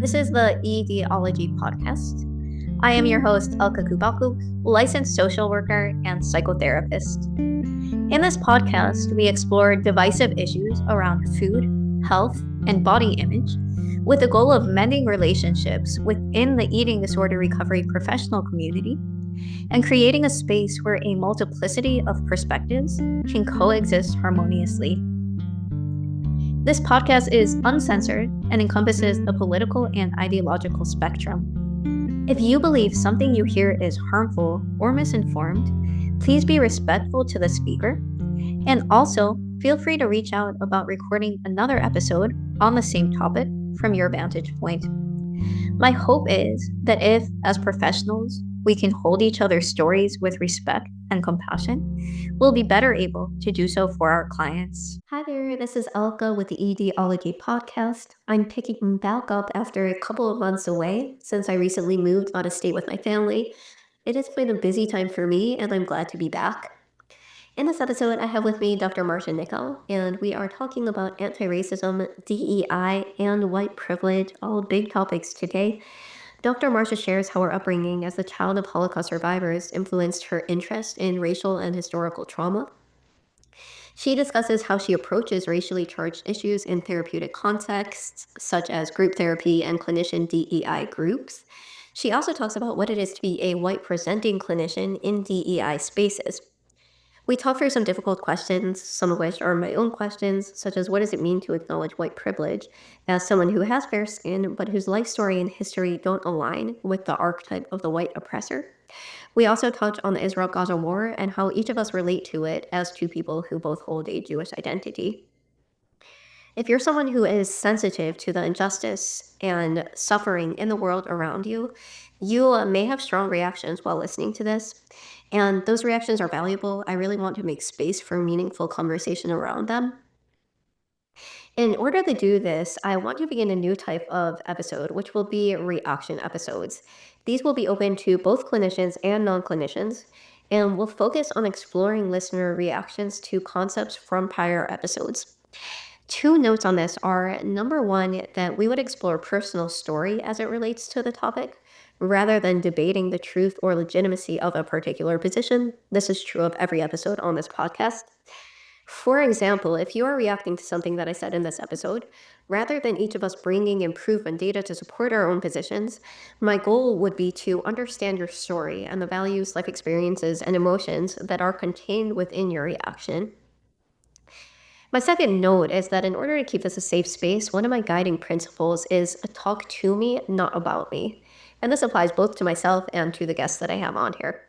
This is the Etiology Podcast. I am your host, Elka Kubaku, licensed social worker and psychotherapist. In this podcast, we explore divisive issues around food, health, and body image with the goal of mending relationships within the eating disorder recovery professional community and creating a space where a multiplicity of perspectives can coexist harmoniously. This podcast is uncensored and encompasses the political and ideological spectrum. If you believe something you hear is harmful or misinformed, please be respectful to the speaker. And also, feel free to reach out about recording another episode on the same topic from your vantage point. My hope is that if, as professionals, we can hold each other's stories with respect and compassion, we'll be better able to do so for our clients. Hi there, this is Elka with the Etiology Podcast. I'm picking back up after a couple of months away since I recently moved out of state with my family. It has been a busy time for me, and I'm glad to be back. In this episode, I have with me Dr. Marcia Nickow, and we are talking about anti-racism, DEI, and white privilege, all big topics today. Dr. Marcia shares how her upbringing as the child of Holocaust survivors influenced her interest in racial and historical trauma. She discusses how she approaches racially charged issues in therapeutic contexts, such as group therapy and clinician DEI groups. She also talks about what it is to be a white presenting clinician in DEI spaces. We talk through some difficult questions, some of which are my own questions, such as what does it mean to acknowledge white privilege as someone who has fair skin, but whose life story and history don't align with the archetype of the white oppressor. We also touch on the Israel-Gaza war and how each of us relate to it as two people who both hold a Jewish identity. If you're someone who is sensitive to the injustice and suffering in the world around you, you may have strong reactions while listening to this. And those reactions are valuable. I really want to make space for meaningful conversation around them. In order to do this, I want to begin a new type of episode, which will be reaction episodes. These will be open to both clinicians and non-clinicians, and will focus on exploring listener reactions to concepts from prior episodes. Two notes on this are, number one, that we would explore personal story as it relates to the topic, rather than debating the truth or legitimacy of a particular position. This is true of every episode on this podcast. For example, if you are reacting to something that I said in this episode, rather than each of us bringing in proof and data to support our own positions, my goal would be to understand your story and the values, life experiences, and emotions that are contained within your reaction. My second note is that in order to keep this a safe space, one of my guiding principles is talk to me, not about me. And this applies both to myself and to the guests that I have on here.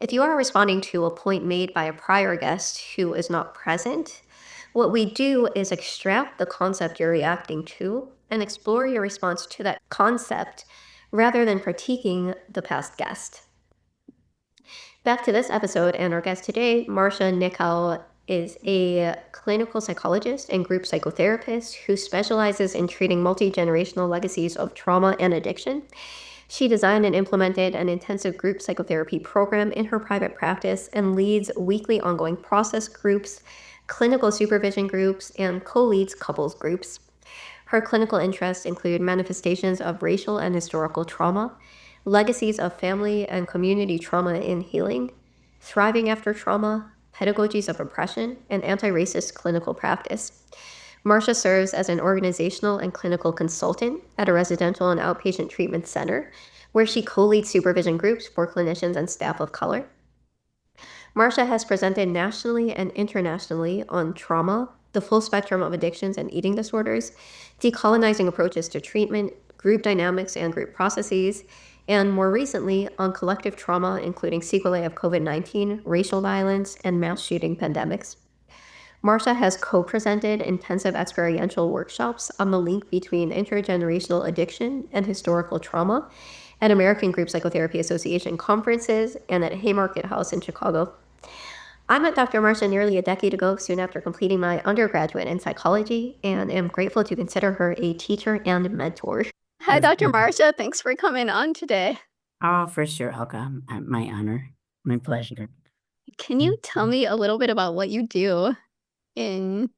If you are responding to a point made by a prior guest who is not present, what we do is extract the concept you're reacting to and explore your response to that concept rather than critiquing the past guest. Back to this episode and our guest today, Marcia Nickow is a clinical psychologist and group psychotherapist who specializes in treating multi-generational legacies of trauma and addiction. She designed and implemented an intensive group psychotherapy program in her private practice and leads weekly ongoing process groups, clinical supervision groups, and co-leads couples groups. Her clinical interests include manifestations of racial and historical trauma, legacies of family and community trauma in healing, thriving after trauma, pedagogies of oppression, and anti-racist clinical practice. Marcia serves as an organizational and clinical consultant at a residential and outpatient treatment center, where she co-leads supervision groups for clinicians and staff of color. Marcia has presented nationally and internationally on trauma, the full spectrum of addictions and eating disorders, decolonizing approaches to treatment, group dynamics and group processes, and more recently on collective trauma, including sequelae of COVID-19, racial violence, and mass shooting pandemics. Marcia has co-presented intensive experiential workshops on the link between intergenerational addiction and historical trauma at American Group Psychotherapy Association conferences and at Haymarket House in Chicago. I met Dr. Marcia nearly a decade ago, soon after completing my undergraduate in psychology, and am grateful to consider her a teacher and mentor. Hi, Dr. Marcia. Thanks for coming on today. Oh, for sure, Elka. My honor. My pleasure. Can you tell me a little bit about what you do in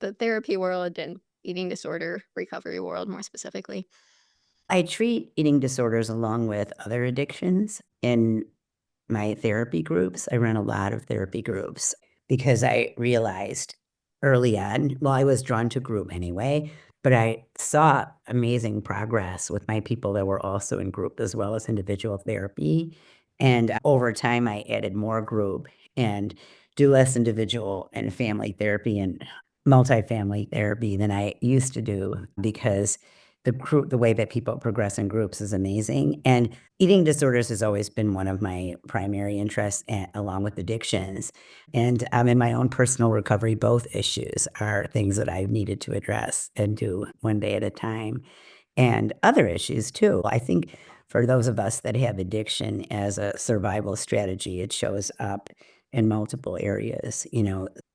the therapy world and eating disorder recovery world more specifically? I treat eating disorders along with other addictions in my therapy groups. I run a lot of therapy groups because I realized early on, well, I was drawn to group anyway, but I saw amazing progress with my people that were also in group as well as individual therapy. And over time, I added more group and do less individual and family therapy and multifamily therapy than I used to do because the way that people progress in groups is amazing. And eating disorders has always been one of my primary interests, along with addictions. And in my own personal recovery, both issues are things that I've needed to address and do one day at a time. And other issues too. I think for those of us that have addiction as a survival strategy, it shows up in multiple areas.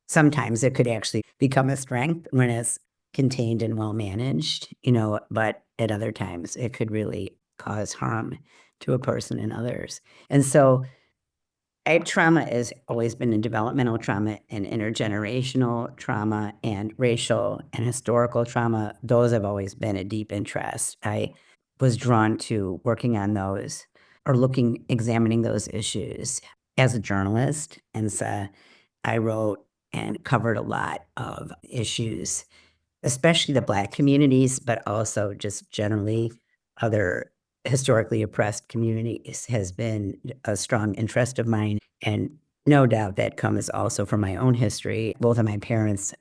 Sometimes it could actually become a strength when it's contained and well managed, but at other times it could really cause harm to a person and others. And so trauma has always been in developmental trauma and intergenerational trauma and racial and historical trauma. Those have always been a deep interest. I was drawn to working on those or examining those issues as a journalist. And so I wrote and covered a lot of issues, especially the Black communities, but also just generally other historically oppressed communities has been a strong interest of mine. And no doubt that comes also from my own history. Both of my parents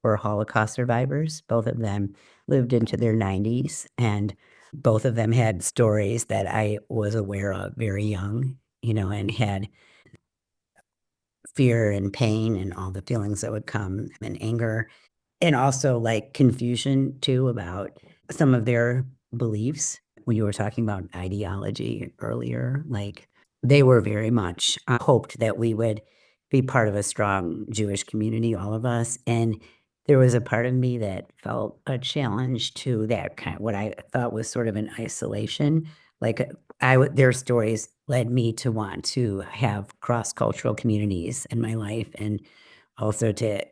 were Holocaust survivors. Both of them lived into their 90s, and both of them had stories that I was aware of very young, and had fear and pain and all the feelings that would come and anger. And also, like, confusion too about some of their beliefs. When you were talking about ideology earlier, like, they were very much, hoped that we would be part of a strong Jewish community, all of us, and there was a part of me that felt a challenge to that what I thought was sort of an isolation. Like, their stories led me to want to have cross-cultural communities in my life and also to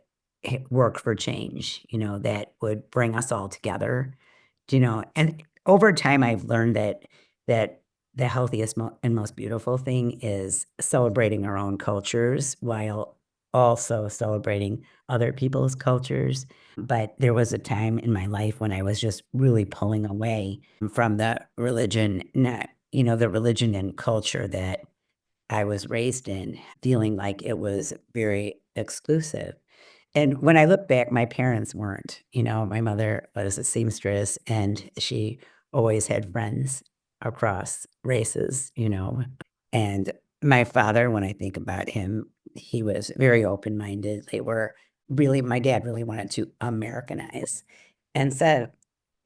work for change, that would bring us all together, and over time, I've learned that the healthiest and most beautiful thing is celebrating our own cultures while also celebrating other people's cultures. But there was a time in my life when I was just really pulling away from the religion, not, the religion and culture that I was raised in, feeling like it was very exclusive. And when I look back, my parents weren't. My mother was a seamstress, and she always had friends across races, and my father, when I think about him, he was very open-minded. My dad really wanted to Americanize. And so,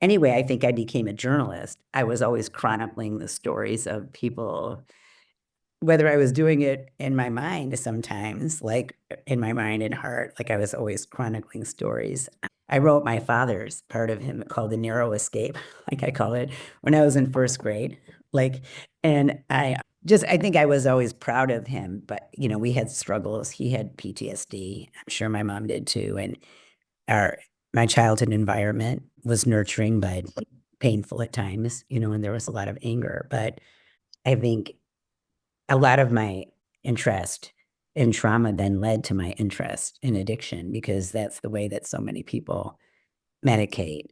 anyway, I think I became a journalist. I was always chronicling the stories of people, whether I was doing it in my mind sometimes, like, in my mind and heart, like, I was always chronicling stories. I wrote my father's part of him called The Narrow Escape, like I call it, when I was in 1st grade, like, and I think I was always proud of him, but, we had struggles. He had PTSD. I'm sure my mom did too, and our my childhood environment was nurturing, but painful at times, and there was a lot of anger, but I think a lot of my interest in trauma then led to my interest in addiction because that's the way that so many people medicate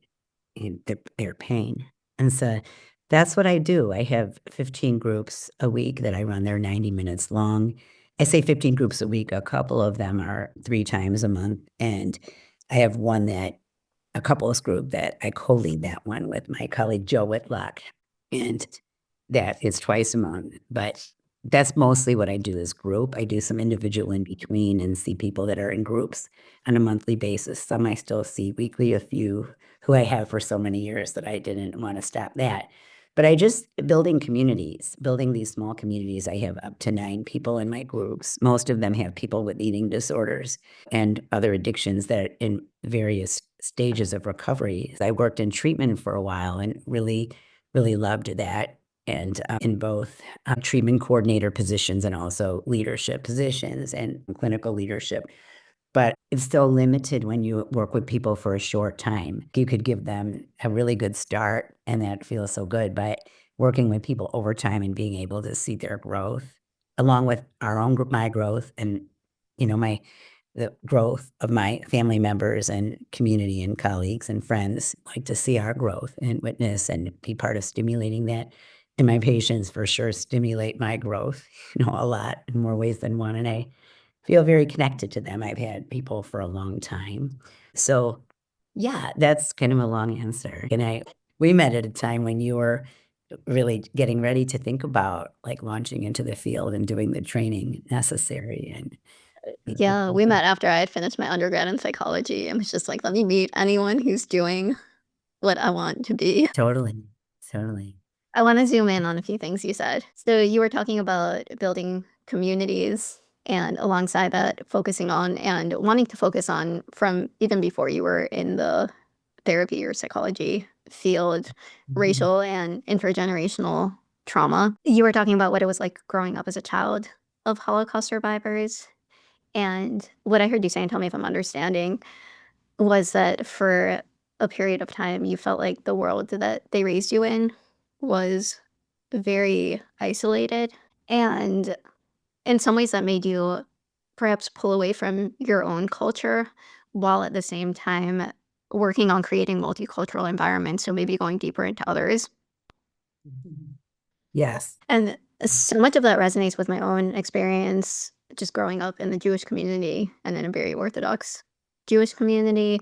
their pain. And so that's what I do. I have 15 groups a week that I run. They're 90 minutes long. I say 15 groups a week. A couple of them are 3 times a month. And I have a couples group that I co-lead that one with my colleague Joe Whitlock. And that is twice a month. But that's mostly what I do is group. I do some individual in between and see people that are in groups on a monthly basis. Some I still see weekly, a few who I have for so many years that I didn't want to stop that. But I just building these small communities. I have up to 9 people in my groups. Most of them have people with eating disorders and other addictions that are in various stages of recovery. I worked in treatment for a while and really, really loved that. And in both treatment coordinator positions and also leadership positions and clinical leadership. but it's still limited when you work with people for a short time. You could give them a really good start, and that feels so good, but working with people over time and being able to see their growth, along with our own my growth and, my the growth of my family members and community and colleagues and friends, like to see our growth and witness and be part of stimulating that. And my patients for sure stimulate my growth, a lot in more ways than one. And I feel very connected to them. I've had people for a long time. So, yeah, that's kind of a long answer. And we met at a time when you were really getting ready to think about like launching into the field and doing the training necessary. And Yeah, we met after I had finished my undergrad in psychology and was just like, let me meet anyone who's doing what I want to be. totally, totally. I want to zoom in on a few things you said. So, you were talking about building communities and alongside that, focusing on and wanting to focus on from even before you were in the therapy or psychology field, Mhm. racial and intergenerational trauma. You were talking about what it was like growing up as a child of Holocaust survivors. And what I heard you say, and tell me if I'm understanding, was that for a period of time, you felt like the world that they raised you in was very isolated. And in some ways, that made you perhaps pull away from your own culture while at the same time working on creating multicultural environments. So maybe going deeper into others. Yes. And so much of that resonates with my own experience just growing up in the Jewish community and in a very Orthodox Jewish community.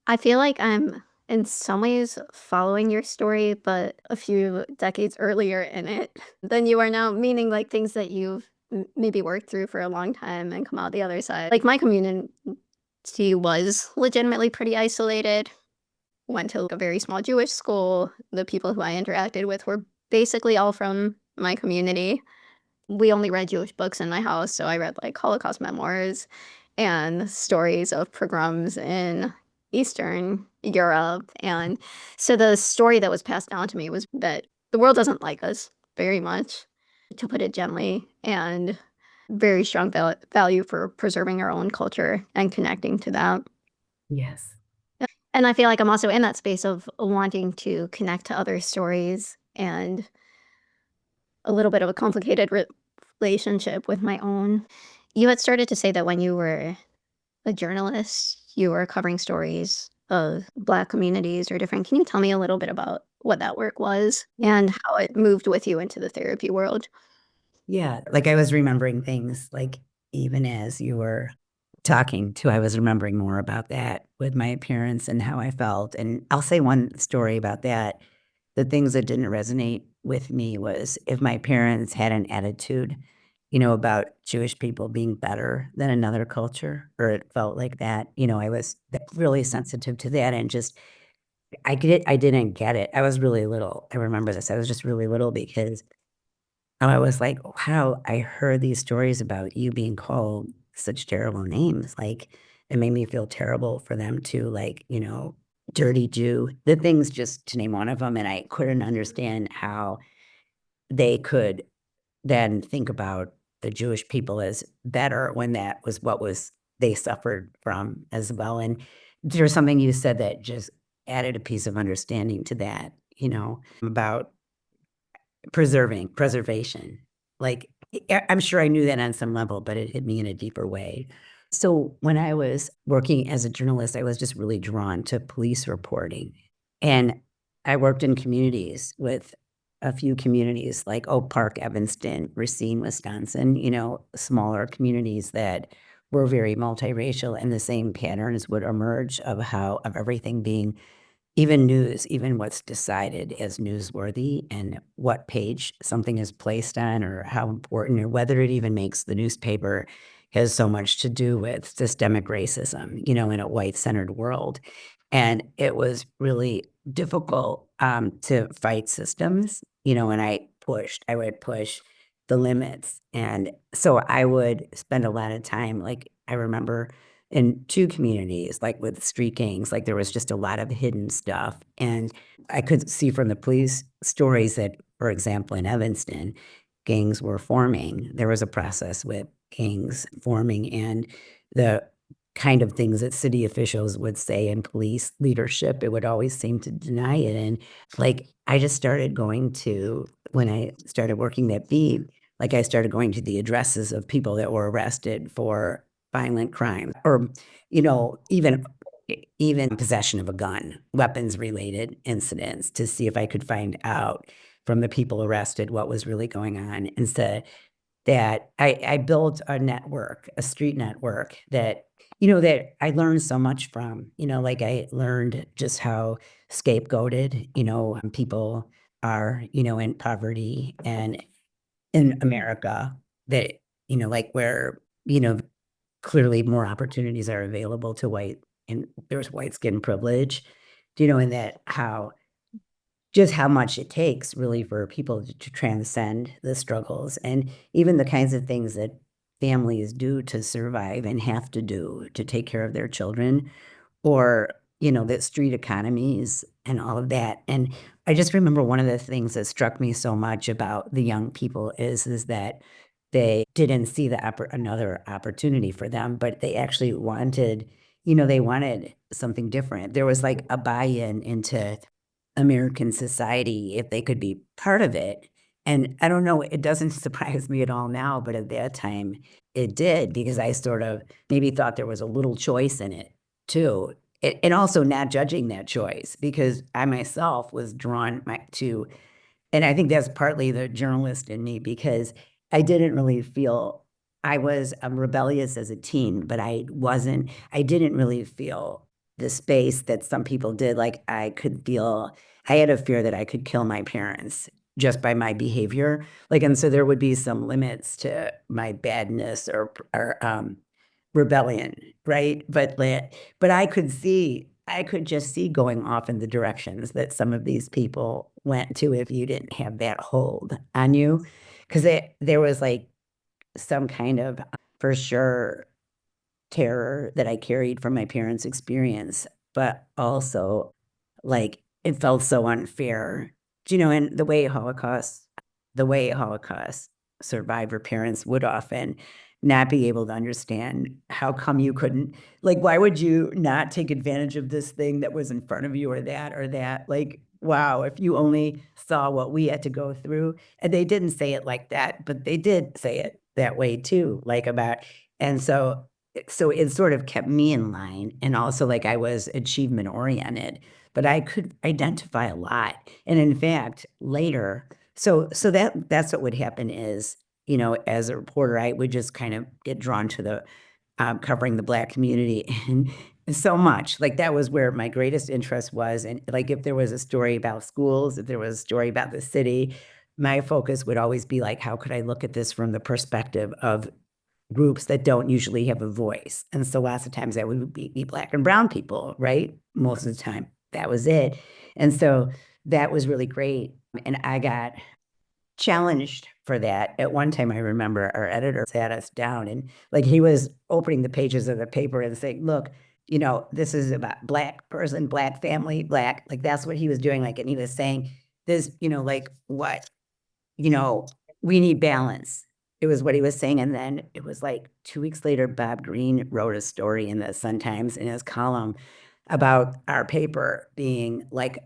I feel like I'm in some ways following your story, but a few decades earlier in it than you are now, meaning like things that you've maybe worked through for a long time and come out the other side. Like my community was legitimately pretty isolated, went to like a very small Jewish school. The people who I interacted with were basically all from my community. We only read Jewish books in my house, so I read like Holocaust memoirs and stories of pogroms in Eastern Europe. And so the story that was passed down to me was that the world doesn't like us very much, to put it gently, and very strong value for preserving our own culture and connecting to that. Yes. And I feel like I'm also in that space of wanting to connect to other stories and a little bit of a complicated relationship with my own. You had started to say that when you were a journalist, you were covering stories of Black communities or different. Can you tell me a little bit about what that work was and how it moved with you into the therapy world? Yeah, like, I was remembering things, like, even as you were talking too, I was remembering more about that with my parents and how I felt, and I'll say one story about that. The things that didn't resonate with me was if my parents had an attitude, about Jewish people being better than another culture, or it felt like that, I was really sensitive to that and just I didn't get it. I was really little. I remember this. I was just really little because I was like, "Wow, I heard these stories about you being called such terrible names." Like, it made me feel terrible for them to, like, dirty Jew, the things just to name one of them, and I couldn't understand how they could then think about the Jewish people as better when that was what was they suffered from as well, and there's something you said that just added a piece of understanding to that, about preservation. Like, I'm sure I knew that on some level, but it hit me in a deeper way. So, when I was working as a journalist, I was just really drawn to police reporting, and I worked in communities with a few communities like Oak Park, Evanston, Racine, Wisconsin, smaller communities that were very multiracial, and the same patterns would emerge of everything being even news, even what's decided as newsworthy and what page something is placed on or how important or whether it even makes the newspaper has so much to do with systemic racism, in a white-centered world. And it was really difficult, to fight systems, and I would push the limits. And so I would spend a lot of time, like, I remember in 2 communities, like, with street gangs, like, there was just a lot of hidden stuff, and I could see from the police stories that, for example, in Evanston, gangs were forming. There was a process with gangs forming, and the kind of things that city officials would say and police leadership, it would always seem to deny it. And like, I just started going to, when I started working that beat, like I started going to the addresses of people that were arrested for violent crimes or, even possession of a gun, weapons related incidents to see if I could find out from the people arrested what was really going on. Instead, that I built a network, a street network that I learned so much from. Like I learned just how scapegoated, people are, in poverty and in America that, like where, clearly more opportunities are available to white and there's white skin privilege, and that how just how much it takes really for people to transcend the struggles and even the kinds of things that families do to survive and have to do to take care of their children or, the street economies and all of that. And I just remember one of the things that struck me so much about the young people is that they didn't see another opportunity for them, but they actually wanted, they wanted something different. There was like a buy-in into American society if they could be part of it. And I don't know, it doesn't surprise me at all now, but at that time it did because I sort of maybe thought there was a little choice in it too. And also not judging that choice because I myself was drawn to, and I think that's partly the journalist in me because I didn't really feel I was rebellious as a teen, but I didn't really feel the space that some people did. Like I had a fear that I could kill my parents just by my behavior. Like, and so there would be some limits to my badness or rebellion, right? But I could just see going off in the directions that some of these people went to if you didn't have that hold on you. Because there was like some kind of, for sure, terror that I carried from my parents' experience, but also like it felt so unfair. And the way Holocaust survivor parents would often not be able to understand how come you couldn't, like, why would you not take advantage of this thing that was in front of you or that? Like, wow, if you only saw what we had to go through. And they didn't say it like that, but they did say it that way too, like about, and so it sort of kept me in line and also like I was achievement oriented, but I could identify a lot. And in fact, later, so that's what would happen is, as a reporter, I would just kind of get drawn to the covering the Black community and so much. Like that was where my greatest interest was. And like if there was a story about schools, if there was a story about the city, my focus would always be like, how could I look at this from the perspective of groups that don't usually have a voice? And so lots of times that would be Black and brown people, right? Most of the time, that was it. And so that was really great. And I got challenged for that. At one time, I remember our editor sat us down and like he was opening the pages of the paper and saying, look, this is about Black person, Black family, Black, like that's what he was doing. Like, and he was saying this, like what, you know, we need balance. It was what he was saying. And then it was like 2 weeks later, Bob Greene wrote a story in the Sun-Times in his column about our paper being like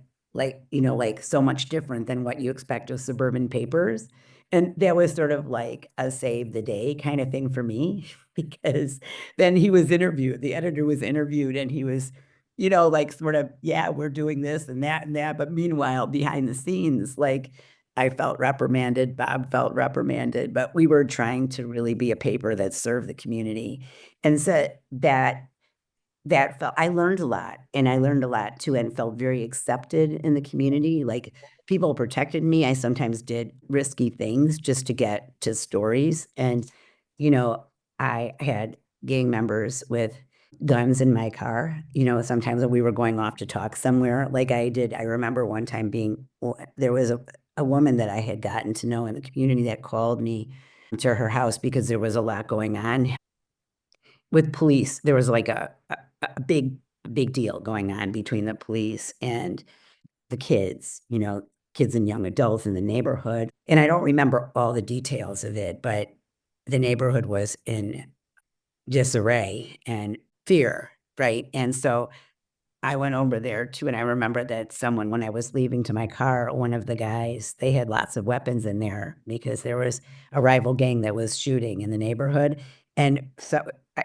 so much different than what you expect of suburban papers. And that was sort of like a save the day kind of thing for me, because then he was interviewed, the editor was interviewed, and he was, like sort of, yeah, we're doing this and that and that. But meanwhile, behind the scenes, like I felt reprimanded, Bob felt reprimanded, but we were trying to really be a paper that served the community. And so that felt, I learned a lot, and I learned a lot too, and felt very accepted in the community. Like people protected me. I sometimes did risky things just to get to stories. And, I had gang members with guns in my car, sometimes when we were going off to talk somewhere. Like I remember one time there was a woman that I had gotten to know in the community that called me to her house because there was a lot going on with police. There was like a big deal going on between the police and the kids, kids and young adults in the neighborhood. And I don't remember all the details of it, but the neighborhood was in disarray and fear, right? And so I went over there too, and I remember that someone, when I was leaving to my car, one of the guys, they had lots of weapons in there because there was a rival gang that was shooting in the neighborhood. And so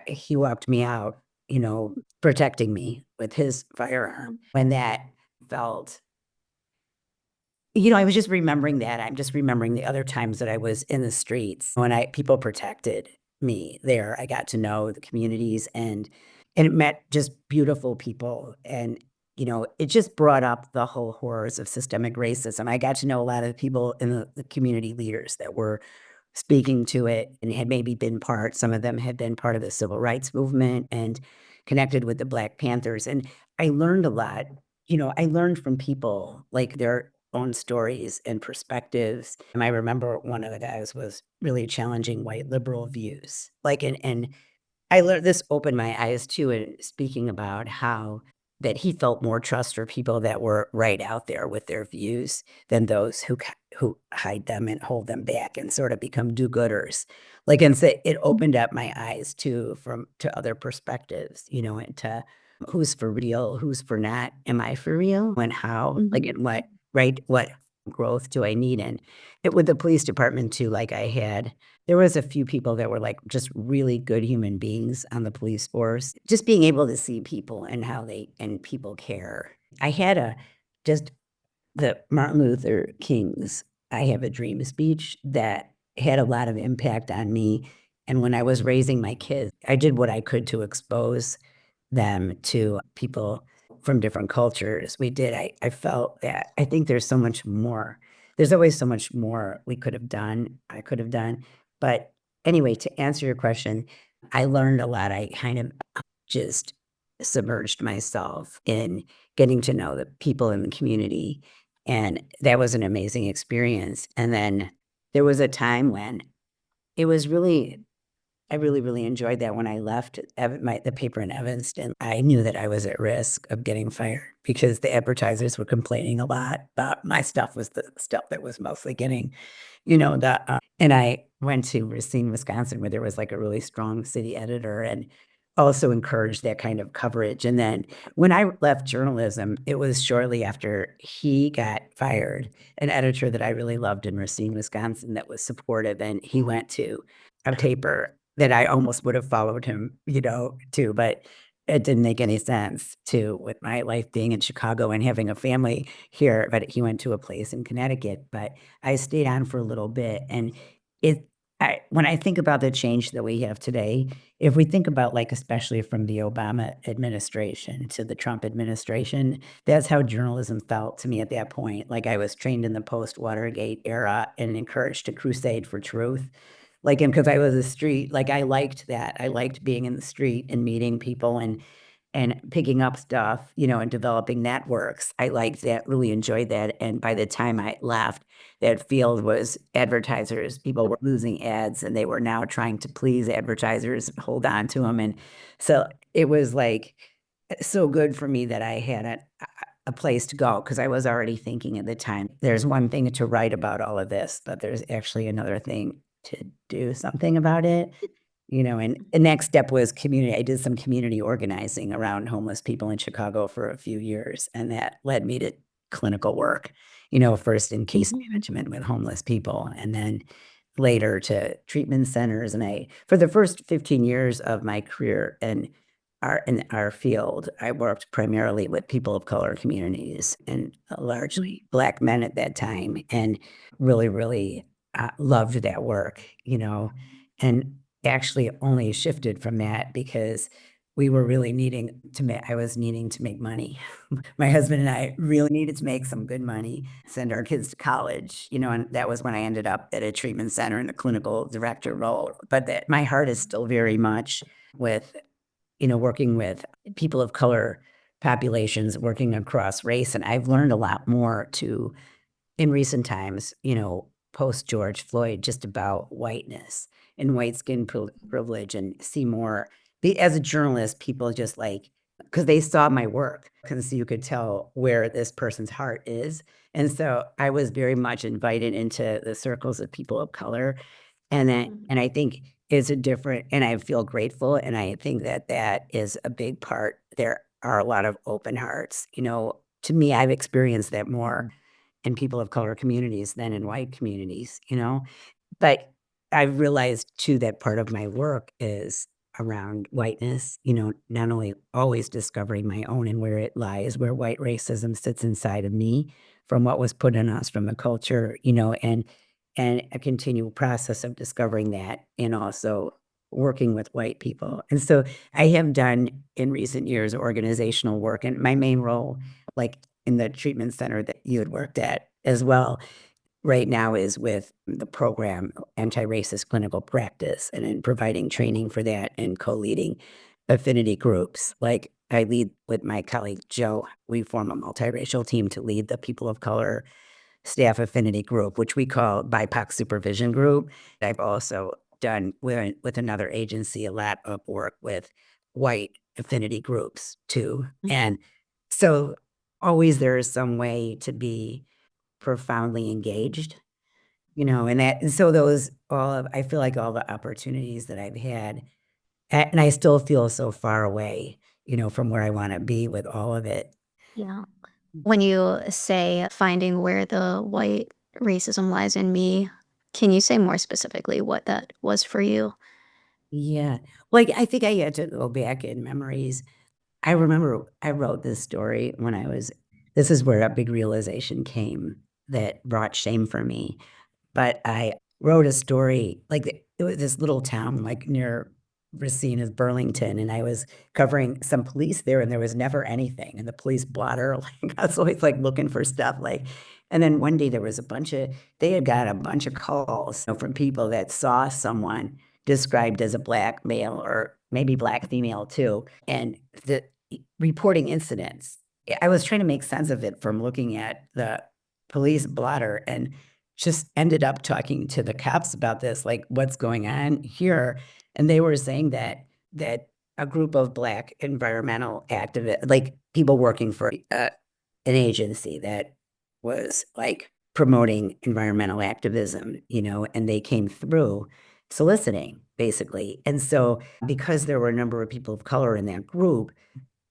he walked me out, protecting me with his firearm. When that felt, I was just remembering that. I'm just remembering the other times that I was in the streets when people protected me there. I got to know the communities and met just beautiful people. And, it just brought up the whole horrors of systemic racism. I got to know a lot of people in the community leaders that were speaking to it and had maybe been some of them had been part of the civil rights movement and connected with the Black Panthers. And I learned a lot. I learned from people, like, their own stories and perspectives. And I remember one of the guys was really challenging white liberal views. And I learned this opened my eyes too, in speaking about how that he felt more trust for people that were right out there with their views than those who hide them and hold them back and sort of become do-gooders. And so it opened up my eyes too to other perspectives, and to who's for real, who's for not, am I for real, and how, and what growth do I need? And with the police department too, there was a few people that were just really good human beings on the police force. Just being able to see people and how people care. I had just the Martin Luther King's I Have a Dream speech that had a lot of impact on me. And when I was raising my kids, I did what I could to expose them to people from different cultures. I felt that I think there's so much more. There's always so much more I could have done. But anyway, to answer your question, I learned a lot. I kind of just submerged myself in getting to know the people in the community. And that was an amazing experience. And then there was a time when it was I really, really enjoyed that when I left the paper in Evanston. I knew that I was at risk of getting fired because the advertisers were complaining a lot about my stuff was the stuff that was mostly getting, and I went to Racine, Wisconsin, where there was a really strong city editor and also encouraged that kind of coverage. And then when I left journalism, it was shortly after he got fired, an editor that I really loved in Racine, Wisconsin, that was supportive. And he went to a paper that I almost would have followed him, to, but it didn't make any sense with my life being in Chicago and having a family here. But he went to a place in Connecticut, but I stayed on for a little bit. And when I think about the change that we have today, if we think about especially from the Obama administration to the Trump administration, that's how journalism felt to me at that point. I was trained in the post-Watergate era and encouraged to crusade for truth. And because I was a street, I liked that. I liked being in the street and meeting people and picking up stuff, and developing networks. I liked that, really enjoyed that. And by the time I left, that field was advertisers. People were losing ads and they were now trying to please advertisers and hold on to them. And so it was so good for me that I had a place to go because I was already thinking at the time, there's one thing to write about all of this, but there's actually another thing to do something about it. And the next step was community. I did some community organizing around homeless people in Chicago for a few years, and that led me to clinical work, first in case management with homeless people, and then later to treatment centers. And for the first 15 years of my career in our field, I worked primarily with people of color communities and largely Black men at that time, and really, really loved that work, and actually only shifted from that because we were really I was needing to make money. My husband and I really needed to make some good money, send our kids to college, and that was when I ended up at a treatment center in the clinical director role. But my heart is still very much with, working with people of color populations, working across race. And I've learned a lot more in recent times, post George Floyd, just about whiteness and white skin privilege, and see more. As a journalist, people just because they saw my work, because you could tell where this person's heart is. And so I was very much invited into the circles of people of color. And I think is a different, and I feel grateful, and I think that that is a big part. There are a lot of open hearts. To me, I've experienced that more in people of color communities than in white communities. But I've realized too that part of my work is around whiteness, not only always discovering my own and where it lies, where white racism sits inside of me from what was put in us from the culture, and a continual process of discovering that and also working with white people. And so I have done in recent years organizational work, and my main role, like in the treatment center that you had worked at as well, right now is with the program Anti-Racist Clinical Practice and in providing training for that and co-leading affinity groups. Like I lead with my colleague Joe, we form a multiracial team to lead the people of color staff affinity group, which we call BIPOC supervision group. I've also done with another agency a lot of work with white affinity groups too. And so always there is some way to be profoundly engaged, and so those I feel like all the opportunities that I've had, and I still feel so far away, from where I want to be with all of it. Yeah. When you say finding where the white racism lies in me, can you say more specifically what that was for you? Yeah. Like I think I had to go back in memories. I remember I wrote this story when this is where a big realization came that brought shame for me. But I wrote a story, like, it was this little town, like, near Racine is Burlington, and I was covering some police there, and there was never anything, and the police blotter, like, I was always, like, looking for stuff, like, and then one day there was they had got a bunch of calls, from people that saw someone described as a black male or maybe black female too, and reporting incidents. I was trying to make sense of it from looking at the police blotter and just ended up talking to the cops about this, like, what's going on here? And they were saying that a group of Black environmental activists, like people working for an agency that was like promoting environmental activism, and they came through soliciting basically. And so because there were a number of people of color in that group,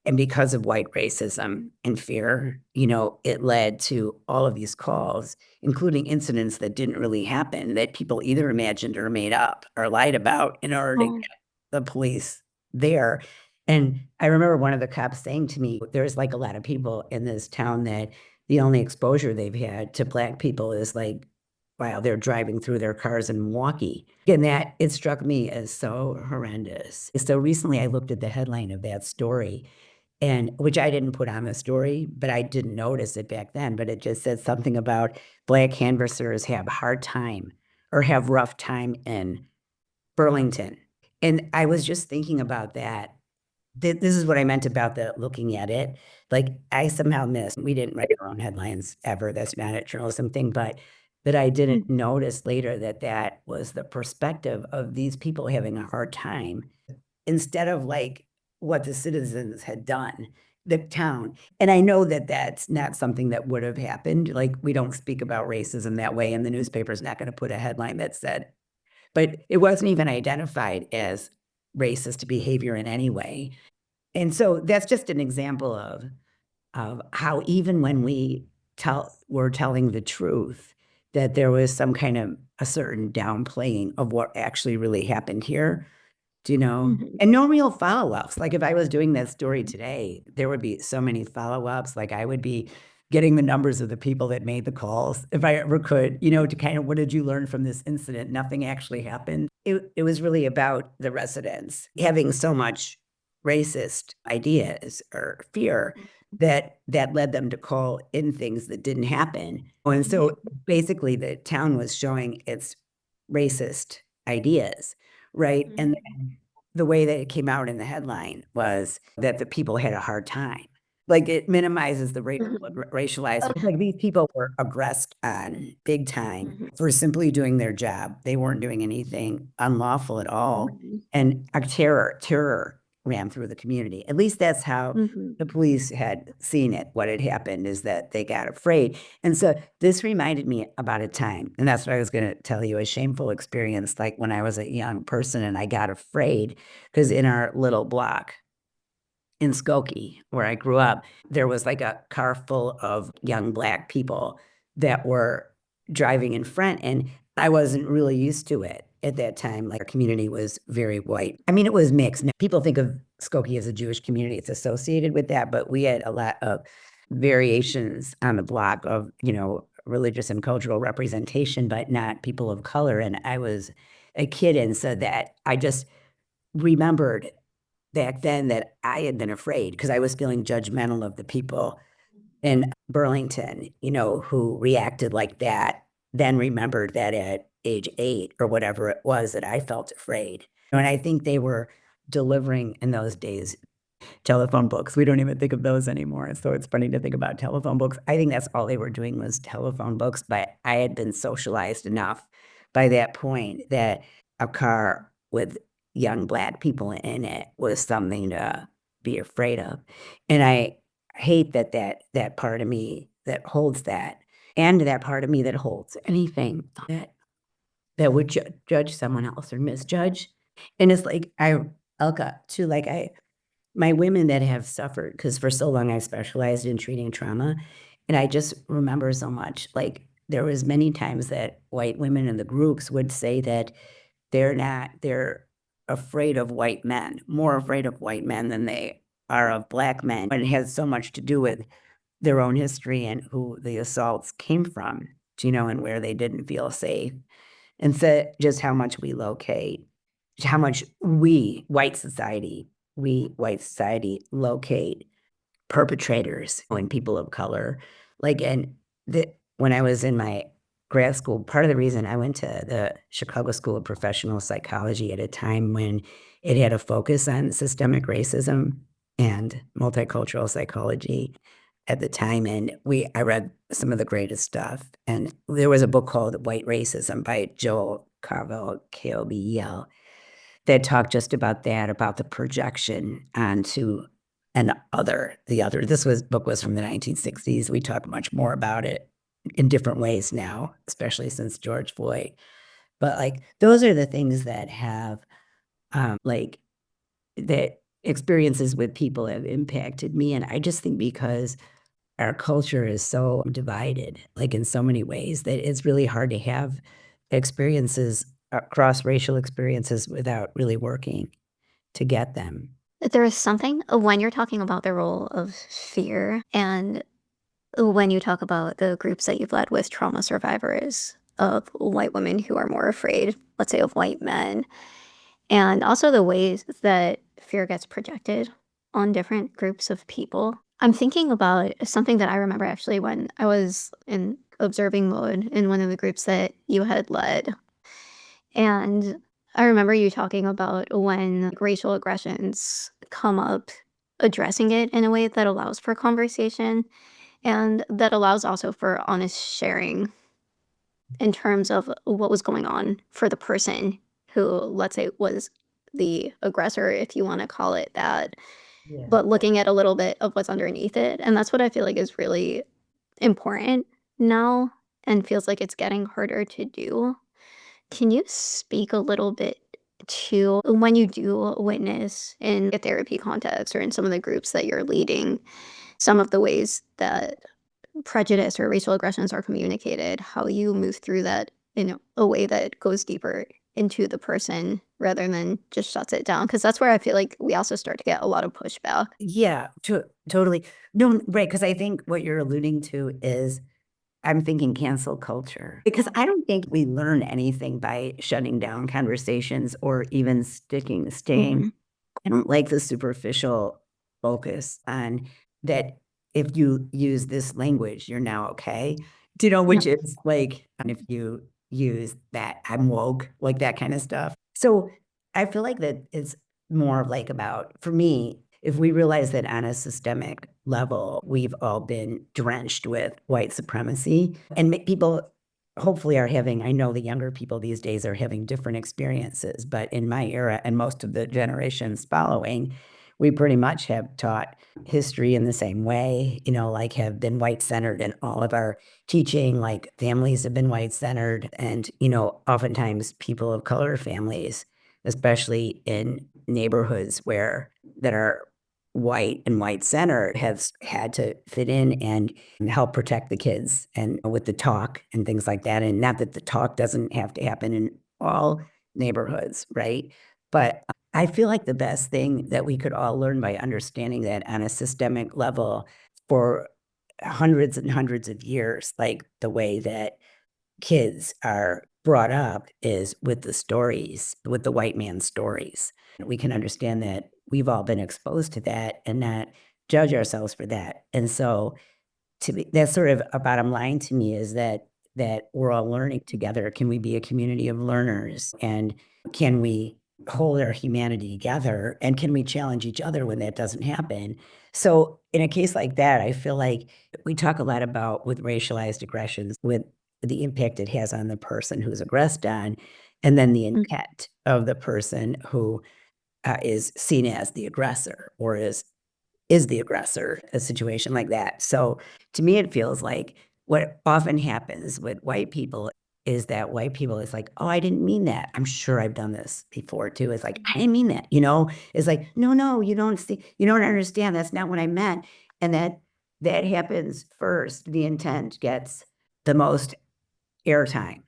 and because of white racism and fear, it led to all of these calls, including incidents that didn't really happen, that people either imagined or made up or lied about in order to Oh. get the police there. And I remember one of the cops saying to me, there's like a lot of people in this town that the only exposure they've had to Black people is like while they're driving through their cars in Milwaukee. And that it struck me as so horrendous. So recently I looked at the headline of that story, and which I didn't put on the story, but I didn't notice it back then, but it just said something about Black canvassers have hard time or have rough time in Burlington. And I was just thinking about that. This is what I meant about the looking at it. Like I somehow missed, we didn't write our own headlines ever. That's not a journalism thing, but that I didn't notice later that that was the perspective of these people having a hard time instead of like what the citizens had done, the town. And I know that that's not something that would have happened. Like we don't speak about racism that way, and the newspaper's not going to put a headline that said, but it wasn't even identified as racist behavior in any way. And so that's just an example of how even when we're telling the truth, that there was some kind of a certain downplaying of what actually really happened here. Mhm. And no real follow-ups. Like, if I was doing that story today, there would be so many follow-ups, like, I would be getting the numbers of the people that made the calls, if I ever could, to kind of, "What did you learn from this incident?" Nothing actually happened. It was really about the residents having so much racist ideas or fear that led them to call in things that didn't happen. And so, basically, the town was showing its racist ideas, right? And the way that it came out in the headline was that the people had a hard time. Like, it minimizes the racialized, like, these people were aggressed on big time for simply doing their job. They weren't doing anything unlawful at all. And a terror. ran through the community. At least that's how Mhm. the police had seen it. What had happened is that they got afraid. And so this reminded me about a time, and that's what I was going to tell you, a shameful experience, like when I was a young person and I got afraid because in our little block in Skokie, where I grew up, there was like a car full of young Black people that were driving in front, and I wasn't really used to it at that time. Like, our community was very white. I mean, it was mixed. Now, people think of Skokie as a Jewish community, it's associated with that, but we had a lot of variations on the block of, religious and cultural representation, but not people of color. And I was a kid, and so that I just remembered back then that I had been afraid because I was feeling judgmental of the people in Burlington, who reacted like that, then remembered that at age 8 or whatever it was that I felt afraid. And I think they were delivering in those days telephone books. We don't even think of those anymore. So it's funny to think about telephone books. I think that's all they were doing was telephone books, but I had been socialized enough by that point that a car with young Black people in it was something to be afraid of. And I hate that part of me that holds that, and that part of me that holds anything that would judge someone else or misjudge. And it's like Elka too, like my women that have suffered, because for so long I specialized in treating trauma, and I just remember so much, like, there was many times that white women in the groups would say that they're afraid of white men, more afraid of white men than they are of Black men. And it has so much to do with their own history and who the assaults came from, and where they didn't feel safe. And so just how much we locate, how much we white society locate perpetrators and people of color. Like, and when I was in my grad school, part of the reason I went to the Chicago School of Professional Psychology at a time when it had a focus on systemic racism and multicultural psychology at the time. And I read some of the greatest stuff. And there was a book called White Racism by Joel Carvel, Kobel, that talked just about that, about the projection onto the other. Book was from the 1960s. We talk much more about it in different ways now, especially since George Floyd. But like, those are the things that have, like, that experiences with people have impacted me. And I just think because our culture is so divided, like in so many ways, that it's really hard to have experiences, cross-racial experiences, without really working to get them. There is something when you're talking about the role of fear and when you talk about the groups that you've led with trauma survivors of white women who are more afraid, let's say, of white men, and also the ways that fear gets projected on different groups of people. I'm thinking about something that I remember actually when I was in observing mode in one of the groups that you had led. And I remember you talking about when racial aggressions come up, addressing it in a way that allows for conversation and that allows also for honest sharing in terms of what was going on for the person who, let's say, was the aggressor, if you want to call it that, Yeah. but looking at a little bit of what's underneath it. And that's what I feel like is really important now and feels like it's getting harder to do. Can you speak a little bit to when you do witness in a therapy context or in some of the groups that you're leading, some of the ways that prejudice or racial aggressions are communicated, how you move through that in a way that goes deeper into the person rather than just shuts it down? Because that's where I feel like we also start to get a lot of pushback. Yeah, totally. No, right, because I think what you're alluding to is, I'm thinking cancel culture, because I don't think we learn anything by shutting down conversations or even staying. Mhm. I don't like the superficial focus on that. If you use this language, you're now okay. Yep. Which is like, and if you use that, I'm woke, like that kind of stuff. So I feel like that it's more of like about, for me, if we realize that on a systemic level, we've all been drenched with white supremacy and make people hopefully are having, I know the younger people these days are having different experiences, but in my era and most of the generations following, we pretty much have taught history in the same way, like have been white centered in all of our teaching, like families have been white centered and, oftentimes people of color families, especially in neighborhoods that are white and white centered have had to fit in and help protect the kids and with the talk and things like that. And not that the talk doesn't have to happen in all neighborhoods, right? But I feel like the best thing that we could all learn by understanding that on a systemic level for hundreds and hundreds of years, like the way that kids are brought up is with the stories, with the white man's stories. We can understand that we've all been exposed to that and not judge ourselves for that. And so to be that's sort of a bottom line to me is that we're all learning together. Can we be a community of learners? And can we hold our humanity together? And can we challenge each other when that doesn't happen? So in a case like that, I feel like we talk a lot about with racialized aggressions, with the impact it has on the person who's aggressed on, and then the Mm. intent of the person who is seen as the aggressor or is the aggressor, a situation like that. So to me, it feels like what often happens with white people is that white people is like, oh, I didn't mean that. I'm sure I've done this before too. It's like, I didn't mean that, It's like, no, you don't see, you don't understand. That's not what I meant. And that happens first. The intent gets the most airtime.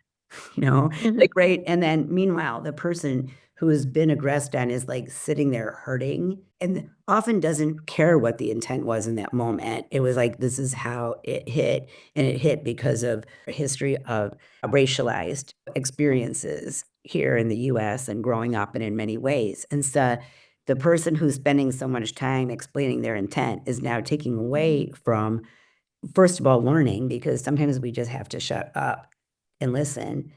Mhm. Like, right, and then meanwhile, the person who has been aggressed on is, like, sitting there hurting and often doesn't care what the intent was in that moment. It was like, this is how it hit, and it hit because of a history of racialized experiences here in the US and growing up and in many ways, and so, the person who's spending so much time explaining their intent is now taking away from, first of all, learning, because sometimes we just have to shut up and listen,